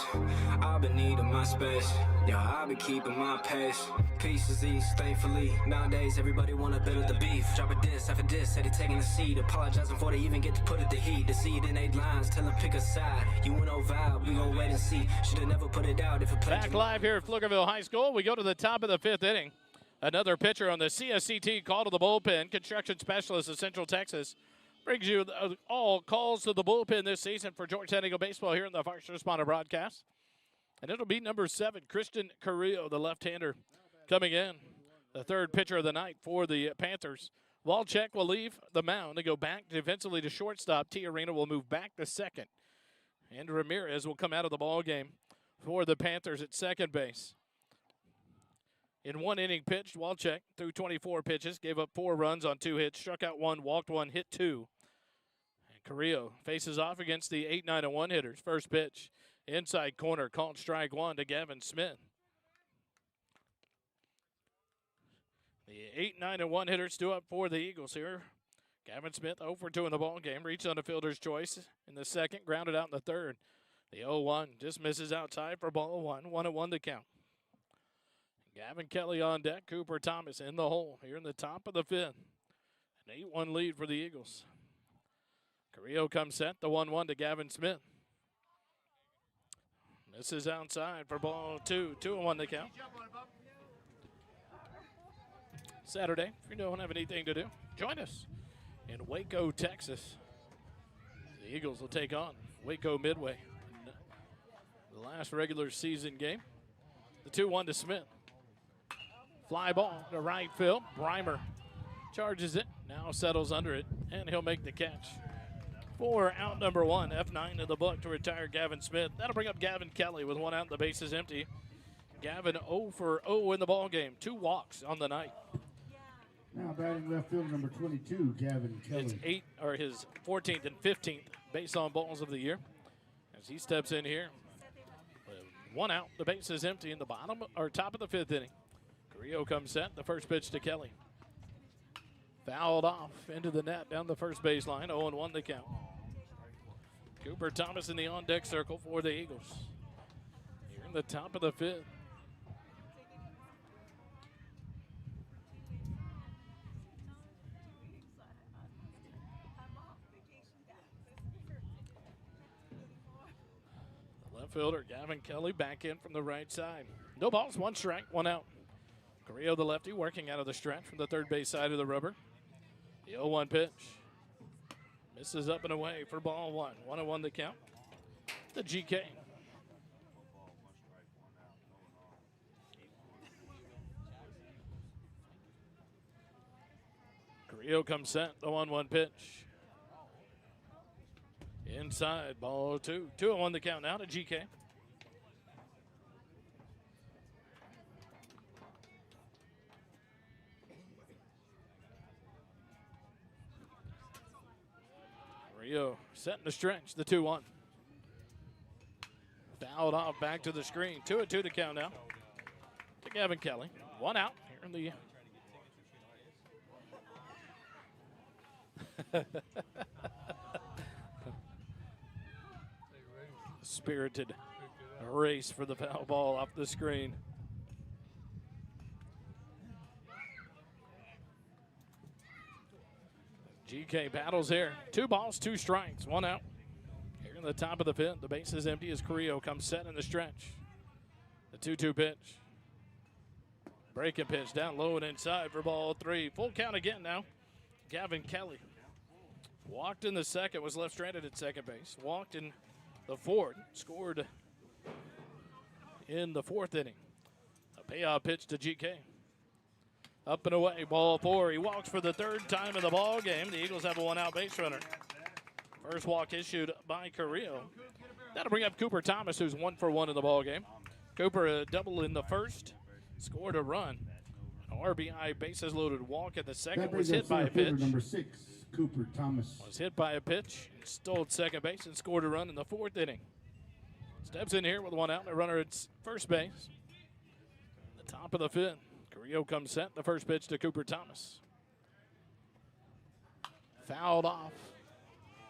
I've been needing my space, yeah, I've been keeping my pace. Peace is easy, thankfully, nowadays everybody wanna build the beef. Drop a diss after diss, said they taking the seed, apologizing before they even get to put it to heat. The seed in 8 lines, tell them pick a side, you want no vibe, we gon' wait and see. Should've never put it out if it played. Back live here at Pflugerville High School. We go to the top of the 5th inning. Another pitcher on the CSCT call to the bullpen. Construction specialist of Central Texas brings you all calls to the bullpen this season for Georgetown Eagle baseball here in the First Responder broadcast. And it'll be number 7, Christian Carrillo, the left-hander, coming in. The 3rd pitcher of the night for the Panthers. Walczek will leave the mound and go back defensively to shortstop. Tijarina will move back to 2nd. And Ramirez will come out of the ball game for the Panthers at second base. In one inning pitched, Walczak threw 24 pitches, gave up 4 runs on 2 hits, struck out 1, walked 1, hit 2. And Carrillo faces off against the 8-9-1 hitters. First pitch, inside corner, called strike 1 to Gavin Smith. The 8-9-1 hitters still up for the Eagles here. Gavin Smith 0 for 2 in the ball game. Reached on a fielder's choice in the second, grounded out in the third. The 0-1 just misses outside for ball 1. 1-1 to count. Gavin Kelly on deck. Cooper Thomas in the hole here in the top of the fifth. An 8-1 lead for the Eagles. Carrillo comes set. The 1-1 to Gavin Smith. Misses outside for ball 2. 2-1 to count. Saturday, if you don't have anything to do, join us in Waco, Texas. The Eagles will take on Waco Midway. The last regular season game. The 2-1 to Smith. Fly ball to right field. Breimer charges it. Now settles under it, and he'll make the catch. For out number 1, F9 in the book to retire Gavin Smith. That'll bring up Gavin Kelly with 1 out and the bases empty. Gavin 0 for 0 in the ball game. 2 walks on the night. Now batting left field, number 22, Gavin Kelly. It's his 14th and 15th base on balls of the year. As he steps in here, 1 out, the base is empty in the bottom or top of the 5th inning. Carrillo comes set. The first pitch to Kelly. Fouled off into the net down the first baseline. 0-1 the count. Cooper Thomas in the on-deck circle for the Eagles. Here in the top of the 5th. Left fielder Gavin Kelly back in from the right side. No balls, 1 strike, 1 out. Carrillo, the lefty, working out of the stretch from the third base side of the rubber. The 0-1 pitch. Misses up and away for ball 1. 1-1 the count. The GK. Carrillo comes set. The 1-1 pitch. Inside, ball 2. 2-1 the count now to GK. Carrillo setting the stretch, the 2-1. Fouled off back to the screen. 2-2 to count now to Gavin Kelly. 1 out here in the spirited race for the foul ball off the screen. GK battles here. 2 balls, 2 strikes, 1 out. Here in the top of the 5th, the base is empty as Carrillo comes set in the stretch. The 2-2 pitch. Breaking pitch down low and inside for ball 3. Full count again now. Gavin Kelly. Walked in the second, was left stranded at second base. Walked in the 4th, scored in the 4th inning. A payoff pitch to GK. Up and away, ball 4. He walks for the 3rd time in the ball game. The Eagles have a 1-out base runner. First walk issued by Carrillo. That'll bring up Cooper Thomas, who's 1 for 1 in the ball game. Cooper a double in the first, scored a run. An RBI bases loaded walk in the second. Was hit by a pitch. Number 6, Cooper Thomas. Was hit by a pitch, stole at second base, and scored a run in the 4th inning. Steps in here with 1 out and a runner at first base. The top of the 5th. Carrillo comes set. The first pitch to Cooper Thomas. Fouled off.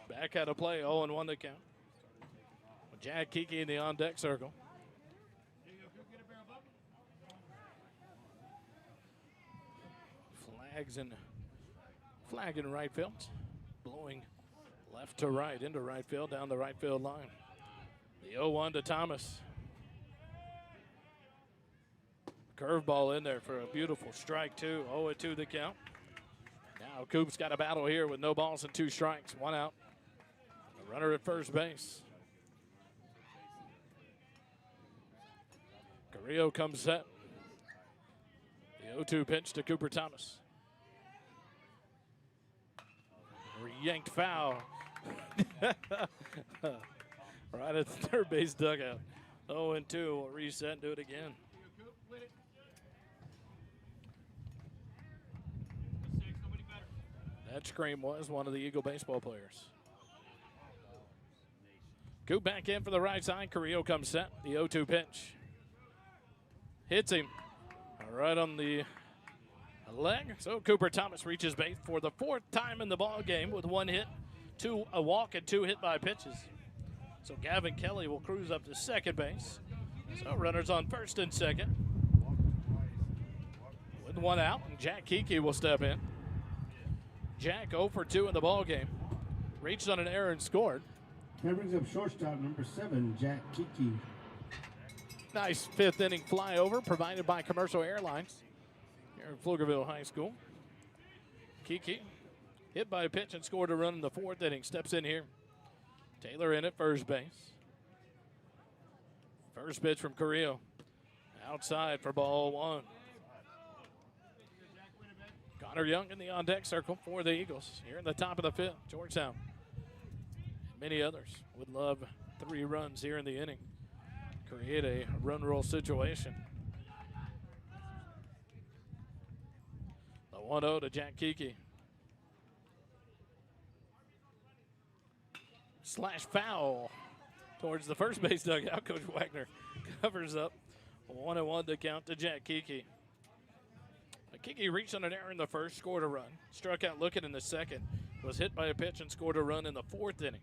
Back out of play. 0-1 the count. Jack Kiki in the on-deck circle. Flag in right field. Blowing left to right into right field down the right field line. The 0-1 to Thomas. Curveball in there for a beautiful strike, too. 0-2 the count. Now Coop's got a battle here with no balls and 2 strikes. 1 out. A runner at first base. Carrillo comes set. The 0-2 pitch to Cooper Thomas. Yanked foul. Right at the third base dugout. 0-2. We'll reset and do it again. That scream was one of the Eagle baseball players. Coop back in for the right side. Carrillo comes set. The 0-2 pitch. Hits him right on the leg. So Cooper Thomas reaches base for the 4th time in the ball game with 1 hit, a walk, and 2 hit by pitches. So Gavin Kelly will cruise up to second base. So runners on first and second. With 1 out, and Jack Kiki will step in. Jack 0 for 2 in the ball game. Reached on an error and scored. That brings up shortstop number 7, Jack Kiki. Nice 5th inning flyover provided by Commercial Airlines here at Pflugerville High School. Kiki hit by a pitch and scored a run in the 4th inning. Steps in here. Taylor in at first base. First pitch from Carrillo. Outside for ball 1. Connor Young in the on-deck circle for the Eagles here in the top of the 5th. Georgetown. Many others would love 3 runs here in the inning. Create a run roll situation. The 1-0 to Jack Kiki. Slash foul towards the first base dugout. Coach Wagner covers up. 1-1 to count to Jack Kiki. Kiki reached on an error in the first, scored a run. Struck out looking in the second. Was hit by a pitch and scored a run in the 4th inning.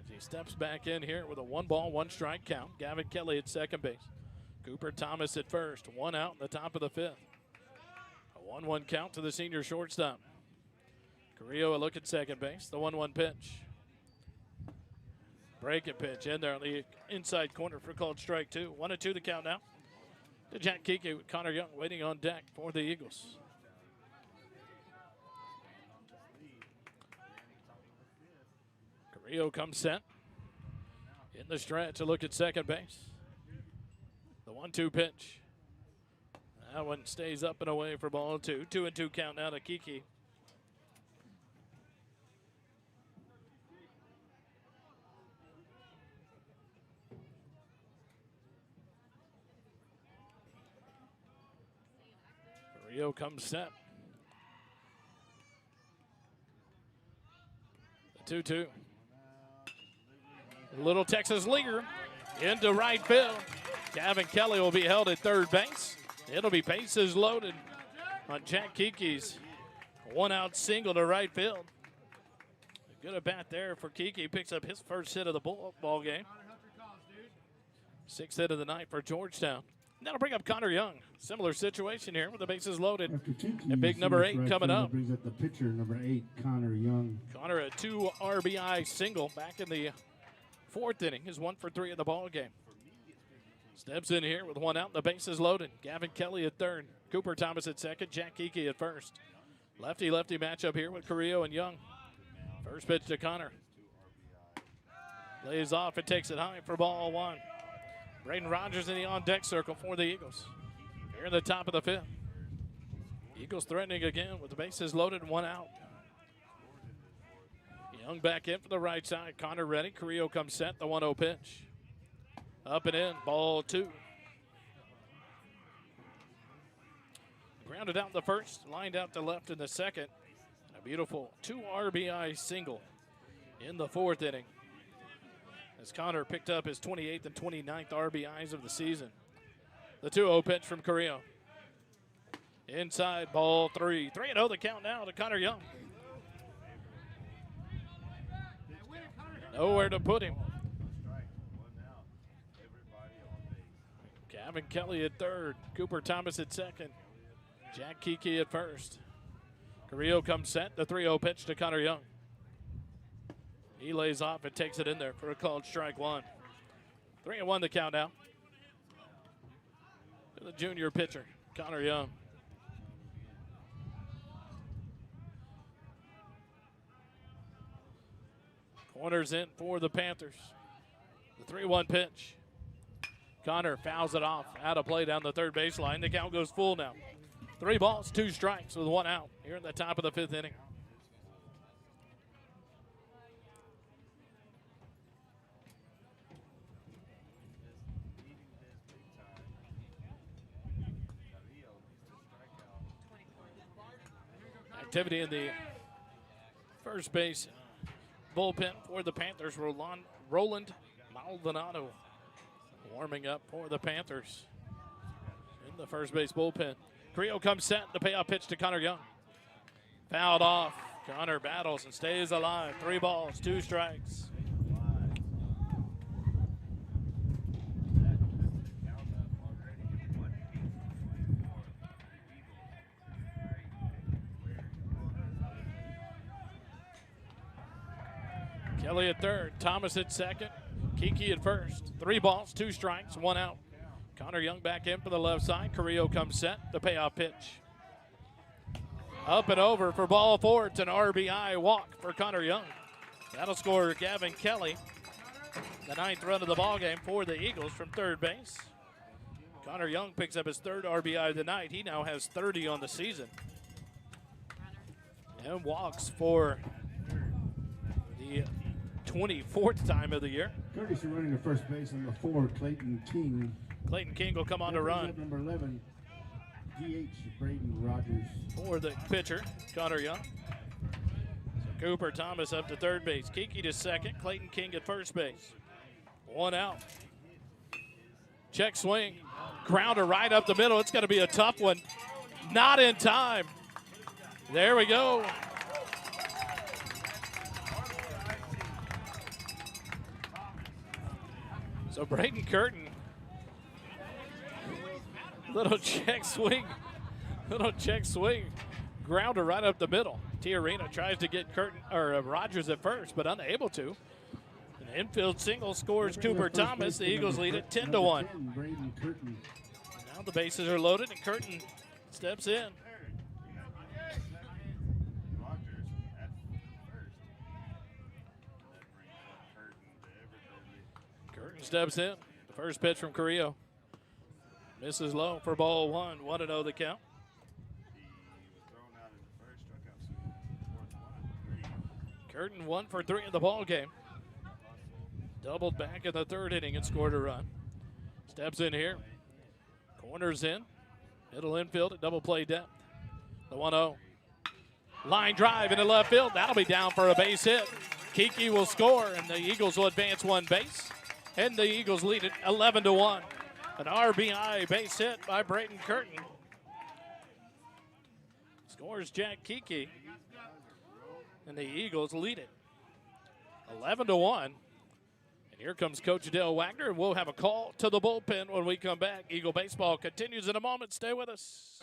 As he steps back in here with a 1-ball, 1-strike count. Gavin Kelly at second base. Cooper Thomas at first. 1 out in the top of the 5th. A 1-1 count to the senior shortstop. Carrillo a look at second base. The 1-1 pitch. Breaking pitch in there on the inside corner for called strike 2. 1-2 the count now to Jack Kiki with Connor Young waiting on deck for the Eagles. Carrillo comes set. In the stretch, a look at second base. The 1-2 pitch. That one stays up and away for ball 2. 2-2 count now to Kiki. Carrillo comes set. The 2-2. Little Texas leaguer into right field. Gavin Kelly will be held at third base. It'll be bases loaded on Jack Kiki's 1-out single to right field. A good at bat there for Kiki. Picks up his first hit of the ball game. 6th hit of the night for Georgetown. And that'll bring up Connor Young. Similar situation here with the bases loaded. And big number 8 coming up. Brings up the pitcher, number 8, Connor Young. Connor, a 2 RBI single back in the 4th inning. Is 1 for 3 in the ball game. Steps in here with 1 out and the bases loaded. Gavin Kelly at third. Cooper Thomas at second. Jack Kiki at first. Lefty-lefty matchup here with Carrillo and Young. First pitch to Connor. Lays off and takes it high for ball 1. Braden Rogers in the on-deck circle for the Eagles. Here in the top of the 5th. Eagles threatening again with the bases loaded and 1 out. Young back in for the right side. Connor ready. Carrillo comes set. The 1-0 pitch. Up and in. Ball 2. Grounded out in the first. Lined out to left in the second. A beautiful 2 RBI single in the 4th inning. As Connor picked up his 28th and 29th RBIs of the season. The 2-0 pitch from Carrillo. Inside, ball 3. 3-0 the count now to Connor Young. Nowhere to put him. Gavin Kelly at third. Cooper Thomas at second. Jack Kiki at first. Carrillo comes set. The 3-0 pitch to Connor Young. He lays off and takes it in there for a called strike 1. 3-1 the count now. To the junior pitcher, Connor Young. Corners in for the Panthers. The 3-1 pitch. Connor fouls it off. Out of play down the third baseline. The count goes full now. 3 balls, 2 strikes with 1 out here in the top of the 5th inning. activity in the first base bullpen for the Panthers. Roland Maldonado warming up for the Panthers in the first base bullpen. Creo comes set. The payoff pitch to Connor Young. Fouled off. Connor battles and stays alive. 3 balls, 2 strikes. Kelly at third, Thomas at second, Kiki at first. 3 balls, 2 strikes, 1 out. Connor Young back in for the left side. Carrillo comes set. The payoff pitch. Up and over for ball 4. It's an RBI walk for Connor Young. That'll score Gavin Kelly. The 9th run of the ball game for the Eagles from third base. Connor Young picks up his 3rd RBI of the night. He now has 30 on the season. And walks for the 24th time of the year. Courtesy running to first base on the 4, Clayton King. Clayton King will come on to run. Number 11, DH Braden Rogers. For the pitcher, Connor Young. So Cooper Thomas up to third base. Kiki to second. Clayton King at first base. 1 out. Check swing. Grounder right up the middle. It's going to be a tough one. Not in time. There we go. So Braden Curtin, little check swing, grounder right up the middle. Tiarina tries to get Rogers at first, but unable to. An infield single scores Cooper Thomas. The Eagles lead it 10-1. Now the bases are loaded, and Curtin steps in. Steps in. The first pitch from Carrillo. Misses low for ball 1. 1-0 the count. Curtin 1 for 3 in the ball game. Doubled back in the 3rd inning and scored a run. Steps in here. Corners in. Middle infield at double play depth. The 1-0. Line drive into left field. That'll be down for a base hit. Kiki will score, and the Eagles will advance 1 base. And the Eagles lead it 11-1. An RBI base hit by Braden Curtin. Scores Jack Kiki. And the Eagles lead it 11-1. And here comes Coach Dale Wagner. And we'll have a call to the bullpen when we come back. Eagle baseball continues in a moment. Stay with us.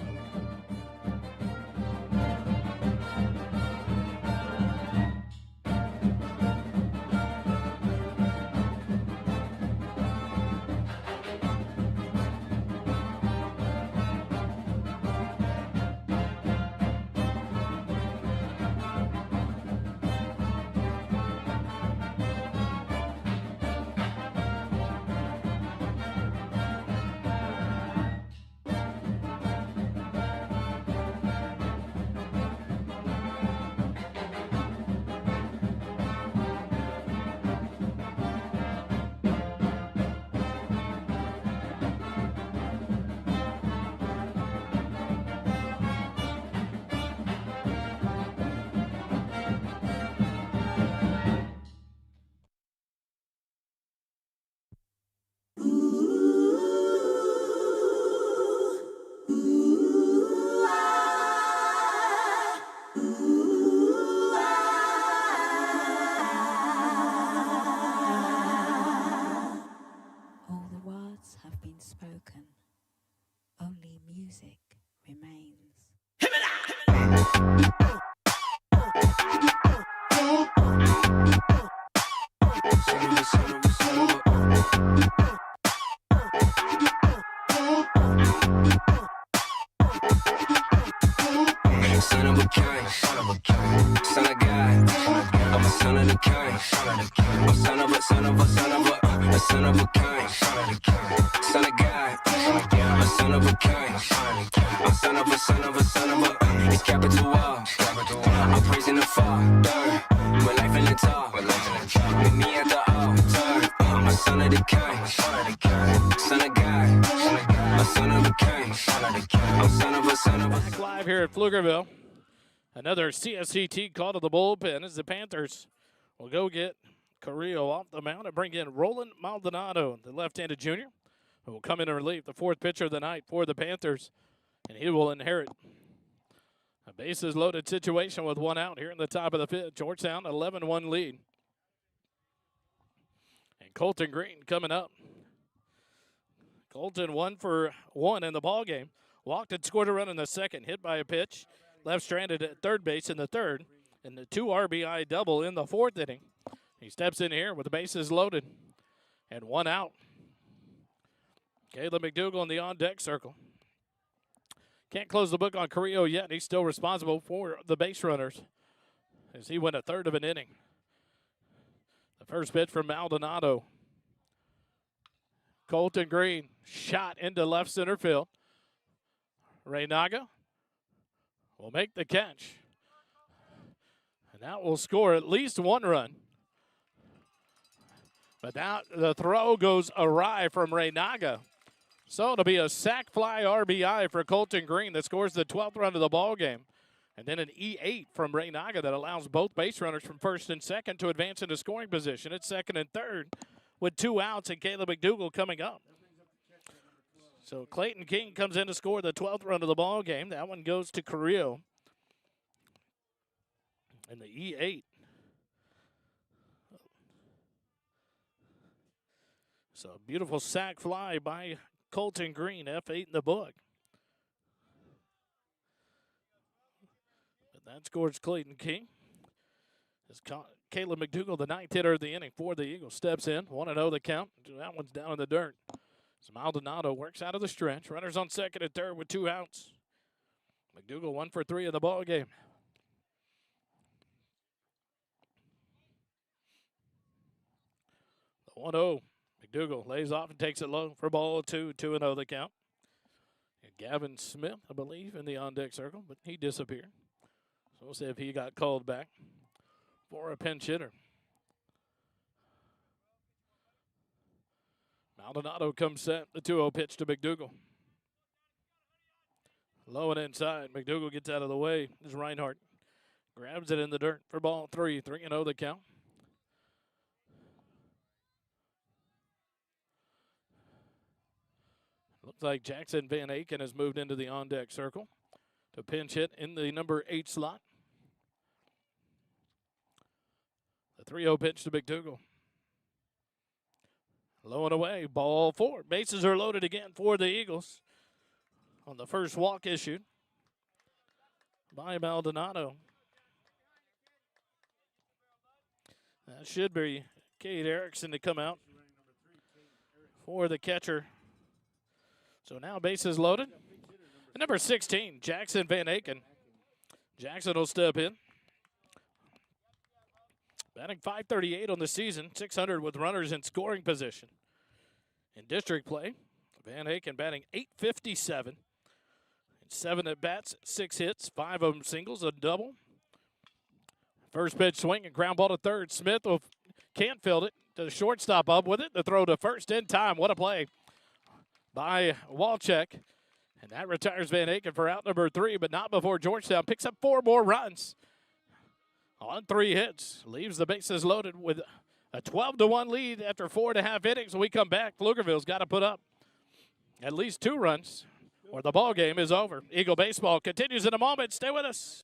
Back live here at Pflugerville Another CSCT call to the bullpen as the Panthers will go get Carrillo off the mound and bring in Roland Maldonado, the left-handed junior, who will come in and relieve the fourth pitcher of the night for the Panthers, and he will inherit a bases-loaded situation with one out here in the top of the fifth. Georgetown 11-1 lead. And Colton Green coming up. Colton 1 for 1 in the ball game. Walked and scored a run in the second, hit by a pitch. Left stranded at third base in the third, and the 2 RBI double in the fourth inning. He steps in here with the bases loaded and one out. Caleb McDougall in the on-deck circle. Can't close the book on Carrillo yet. He's still responsible for the base runners as he went a third of an inning. The first pitch from Maldonado. Colton Green shot into left center field. Reynaga will make the catch. And that will score at least one run. But now the throw goes awry from Reynaga. So it'll be a sac fly RBI for Colton Green that scores the 12th run of the ball game. And then an E8 from Reynaga that allows both base runners from first and second to advance into scoring position at second and third with 2 outs and Caleb McDougall coming up. So Clayton King comes in to score the 12th run of the ball game. That one goes to Carrillo. And the E8. So beautiful sac fly by Colton Green, F8 in the book. But that scores Clayton King. As Caleb McDougall, the 9th hitter of the inning for the Eagles, steps in. 1-0 the count. That one's down in the dirt. So Maldonado works out of the stretch. Runners on second and third with 2 outs. McDougall 1 for 3 in the ball game. The 1-0. McDougall lays off and takes it low for ball 2. 2-0 the count. And Gavin Smith, I believe, in the on-deck circle, but he disappeared. So we'll see if he got called back for a pinch hitter. Maldonado comes set. The 2-0 pitch to McDougall. Low and inside. McDougall gets out of the way. This is Reinhardt. Grabs it in the dirt for ball 3. 3-0 the count. Looks like Jackson Van Aken has moved into the on-deck circle to pinch hit in the number 8 slot. The 3-0 pitch to McDougall. Low and away, ball 4. Bases are loaded again for the Eagles on the first walk issued by Maldonado. That should be Cade Erickson to come out for the catcher. So now bases loaded. And number 16, Jackson Van Aken. Jackson will step in. Batting .538 on the season, 600 with runners in scoring position. In district play, Van Aken batting .857. In 7 at-bats, 6 hits, 5 of them singles, a double. First pitch swing and ground ball to third. Smith can't field it to the shortstop up with it. The throw to first in time. What a play by Walchek. And that retires Van Aken for out number 3, but not before Georgetown picks up 4 more runs on 3 hits. Leaves the bases loaded with a 12-1 lead after 4.5 innings. When we come back, Pflugerville's got to put up at least 2 runs or the ball game is over. Eagle baseball continues in a moment. Stay with us.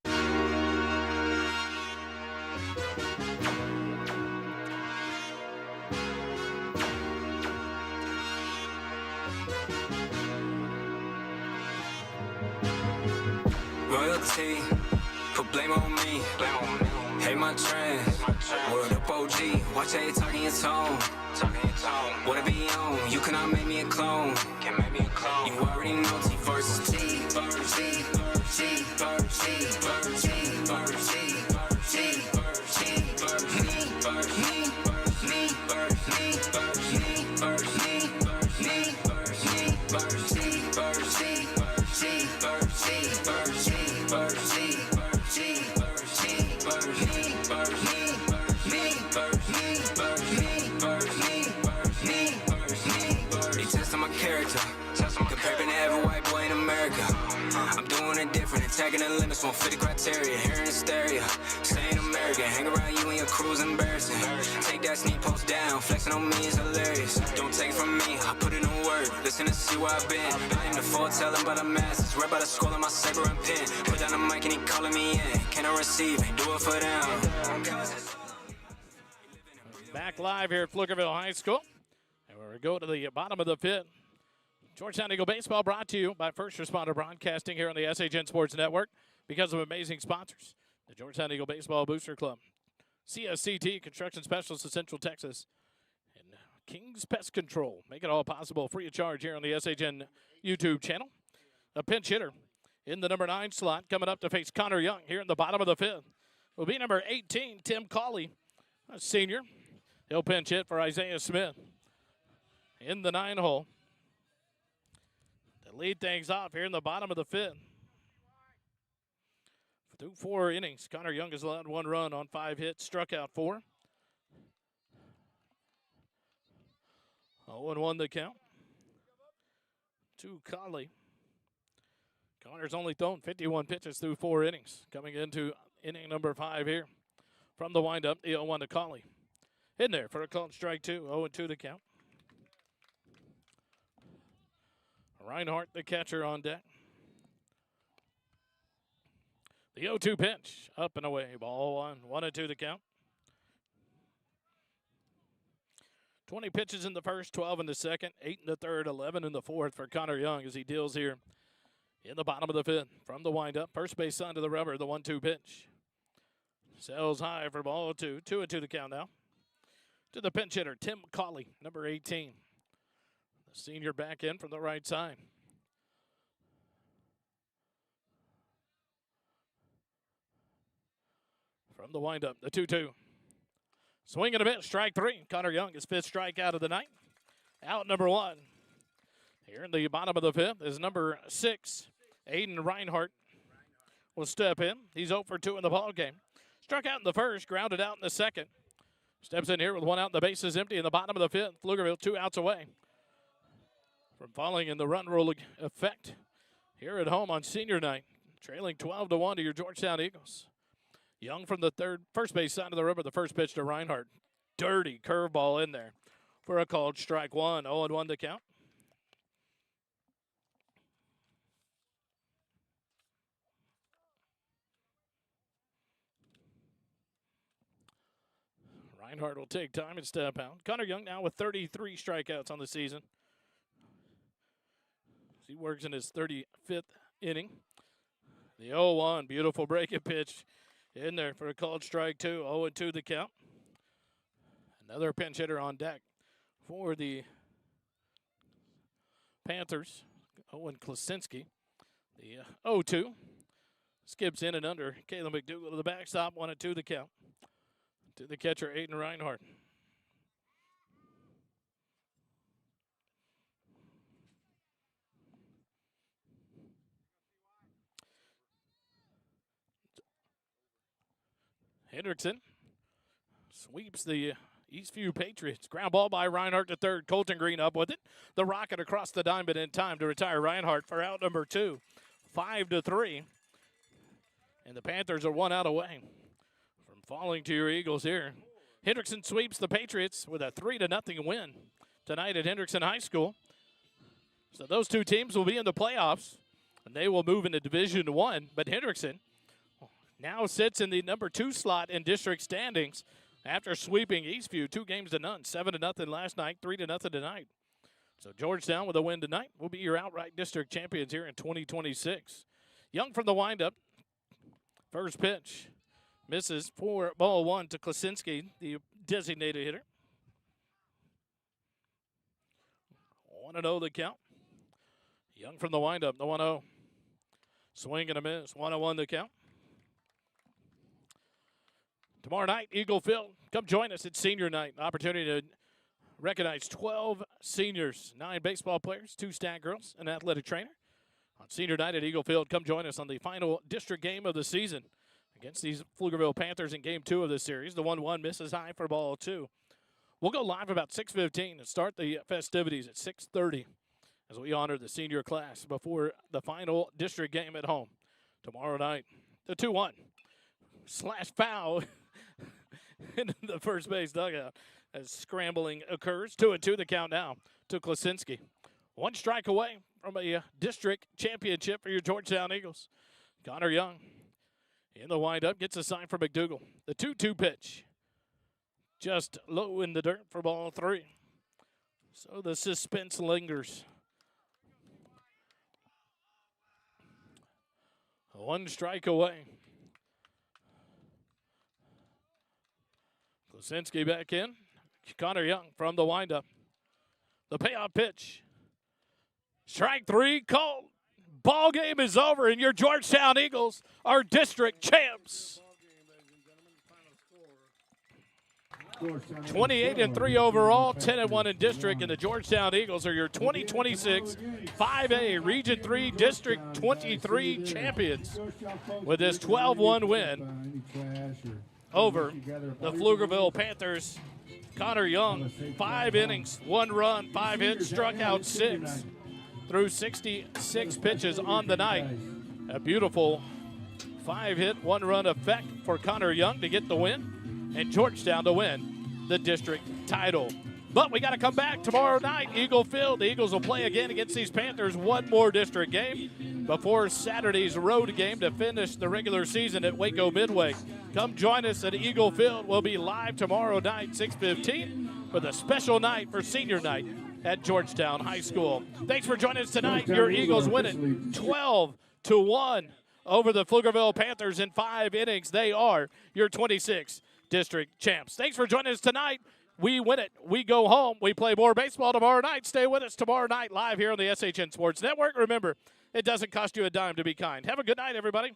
Royalty, put blame on me. Hey, my trend, word up OG. Watch how you talking your tone. What it be on? You cannot make me a clone. Can't make me a clone. You already know T versus T. T, T, tagging the limits, won't fit the criteria. Here in stereo, saying American. Hang around you and your crew's embarrassing. Take that sneak post down, flexing on me is hilarious. Don't take it from me, I put it in work. Listen to see where I've been. I am the foretelling by the masses. Read by the scroll on my saber and pen. Put down the mic and he calling me in. Can I receive it? Do it for them. Back live here at Pflugerville High School. And we go to the bottom of the fifth. Georgetown Eagle Baseball brought to you by First Responder Broadcasting here on the SHN Sports Network because of amazing sponsors. The Georgetown Eagle Baseball Booster Club, CSCT Construction Specialists of Central Texas, and King's Pest Control. Make it all possible free of charge here on the SHN YouTube channel. A pinch hitter in the number 9 slot coming up to face Connor Young here in the bottom of the fifth will be number 18, Tim Cawley, a senior. He'll pinch hit for Isaiah Smith in the 9 hole. To lead things off here in the bottom of the fifth. Through 4 innings, Connor Young has allowed 1 run on 5 hits, struck out 4. 0-1 the count to Cawley. Connor's only thrown 51 pitches through 4 innings. Coming into inning number 5 here. From the windup, the 0-1 to Cawley. In there for a called strike 2, 0-2 the count. Reinhardt, the catcher, on deck. The 0-2 pitch, up and away. Ball 1, 1-2 the count. 20 pitches in the first, 12 in the second, 8 in the third, 11 in the fourth for Connor Young as he deals here in the bottom of the fifth. From the windup, first base side to the rubber, the 1-2 pitch. Sails high for ball 2, 2-2 the count now. To the pinch hitter, Tim Cawley, number 18. The senior back in from the right side. From the windup, the 2-2. Swing and a miss, strike 3. Connor Young, his 5th strikeout of the night. Out number 1. Here in the bottom of the 5th is number 6, Aiden Reinhardt will step in. He's 0 for 2 in the ballgame. Struck out in the first, grounded out in the second. Steps in here with 1 out and the bases empty in the bottom of the 5th. Pflugerville 2 outs away from falling in the run rule effect here at home on senior night. Trailing 12-1 to your Georgetown Eagles. Young from the first base side of the rubber, the first pitch to Reinhardt. Dirty curveball in there for a called strike 1, 0-1 the count. Reinhardt will take time and step out. Connor Young now with 33 strikeouts on the season. He works in his 35th inning. The 0-1, beautiful breaking pitch in there for a called strike 2, 0-2 the count. Another pinch hitter on deck for the Panthers, Owen Klasinski. The 0-2 skips in and under. Caleb McDougal to the backstop, 1-2 the count. To the catcher, Aiden Reinhardt. Hendrickson sweeps the Eastview Patriots. Ground ball by Reinhardt to third. Colton Green up with it. The rocket across the diamond in time to retire Reinhardt for out number 2. 5-3. And the Panthers are 1 out away from falling to your Eagles here. Hendrickson sweeps the Patriots with a 3-0 win tonight at Hendrickson High School. So those 2 teams will be in the playoffs, and they will move into Division I. But Hendrickson now sits in the number 2 slot in district standings after sweeping Eastview 2-0, 7-0 last night, 3-0 tonight. So Georgetown with a win tonight will be your outright district champions here in 2026. Young from the windup. First pitch misses for ball 1 to Klasinski, the designated hitter. 1-0 the count. Young from the windup, the 1-0. Swing and a miss, 1-1 the count. Tomorrow night, Eagle Field. Come join us at senior night. An opportunity to recognize 12 seniors, 9 baseball players, 2 stat girls, an athletic trainer. On senior night at Eagle Field, come join us on the final district game of the season against these Pflugerville Panthers in Game 2 of this series. The 1-1 misses high for ball 2. We'll go live about 6:15 and start the festivities at 6:30 as we honor the senior class before the final district game at home tomorrow night. The 2-1 slash foul in the first base dugout as scrambling occurs. 2-2 the count now to Klasinski. One strike away from a district championship for your Georgetown Eagles. Connor Young in the windup gets a sign for McDougal. The 2-2 pitch just low in the dirt for ball 3. So the suspense lingers. One strike away. Klasinski back in. Connor Young from the windup. The payoff pitch. Strike 3 called. Ball game is over, and your Georgetown Eagles are district champs. 28-3 overall, 10-1 in district, and the Georgetown Eagles are your 2026 5A Region 3 District 23 champions with this 12-1 win over the Pflugerville Panthers. Connor Young, 5 innings, 1 run, 5 hits, struck out 6 through 66 pitches on the night. A beautiful 5-hit, 1-run effect for Connor Young to get the win, and Georgetown to win the district title. But we got to come back tomorrow night, Eagle Field. The Eagles will play again against these Panthers, one more district game before Saturday's road game to finish the regular season at Waco Midway. Come join us at Eagle Field. We'll be live tomorrow night, 6:15, for the special night for senior night at Georgetown High School. Thanks for joining us tonight. Your Eagles win it 12-1 over the Pflugerville Panthers in 5 innings. They are your 26 district champs. Thanks for joining us tonight. We win it. We go home. We play more baseball tomorrow night. Stay with us tomorrow night live here on the SHN Sports Network. Remember, it doesn't cost you a dime to be kind. Have a good night, everybody.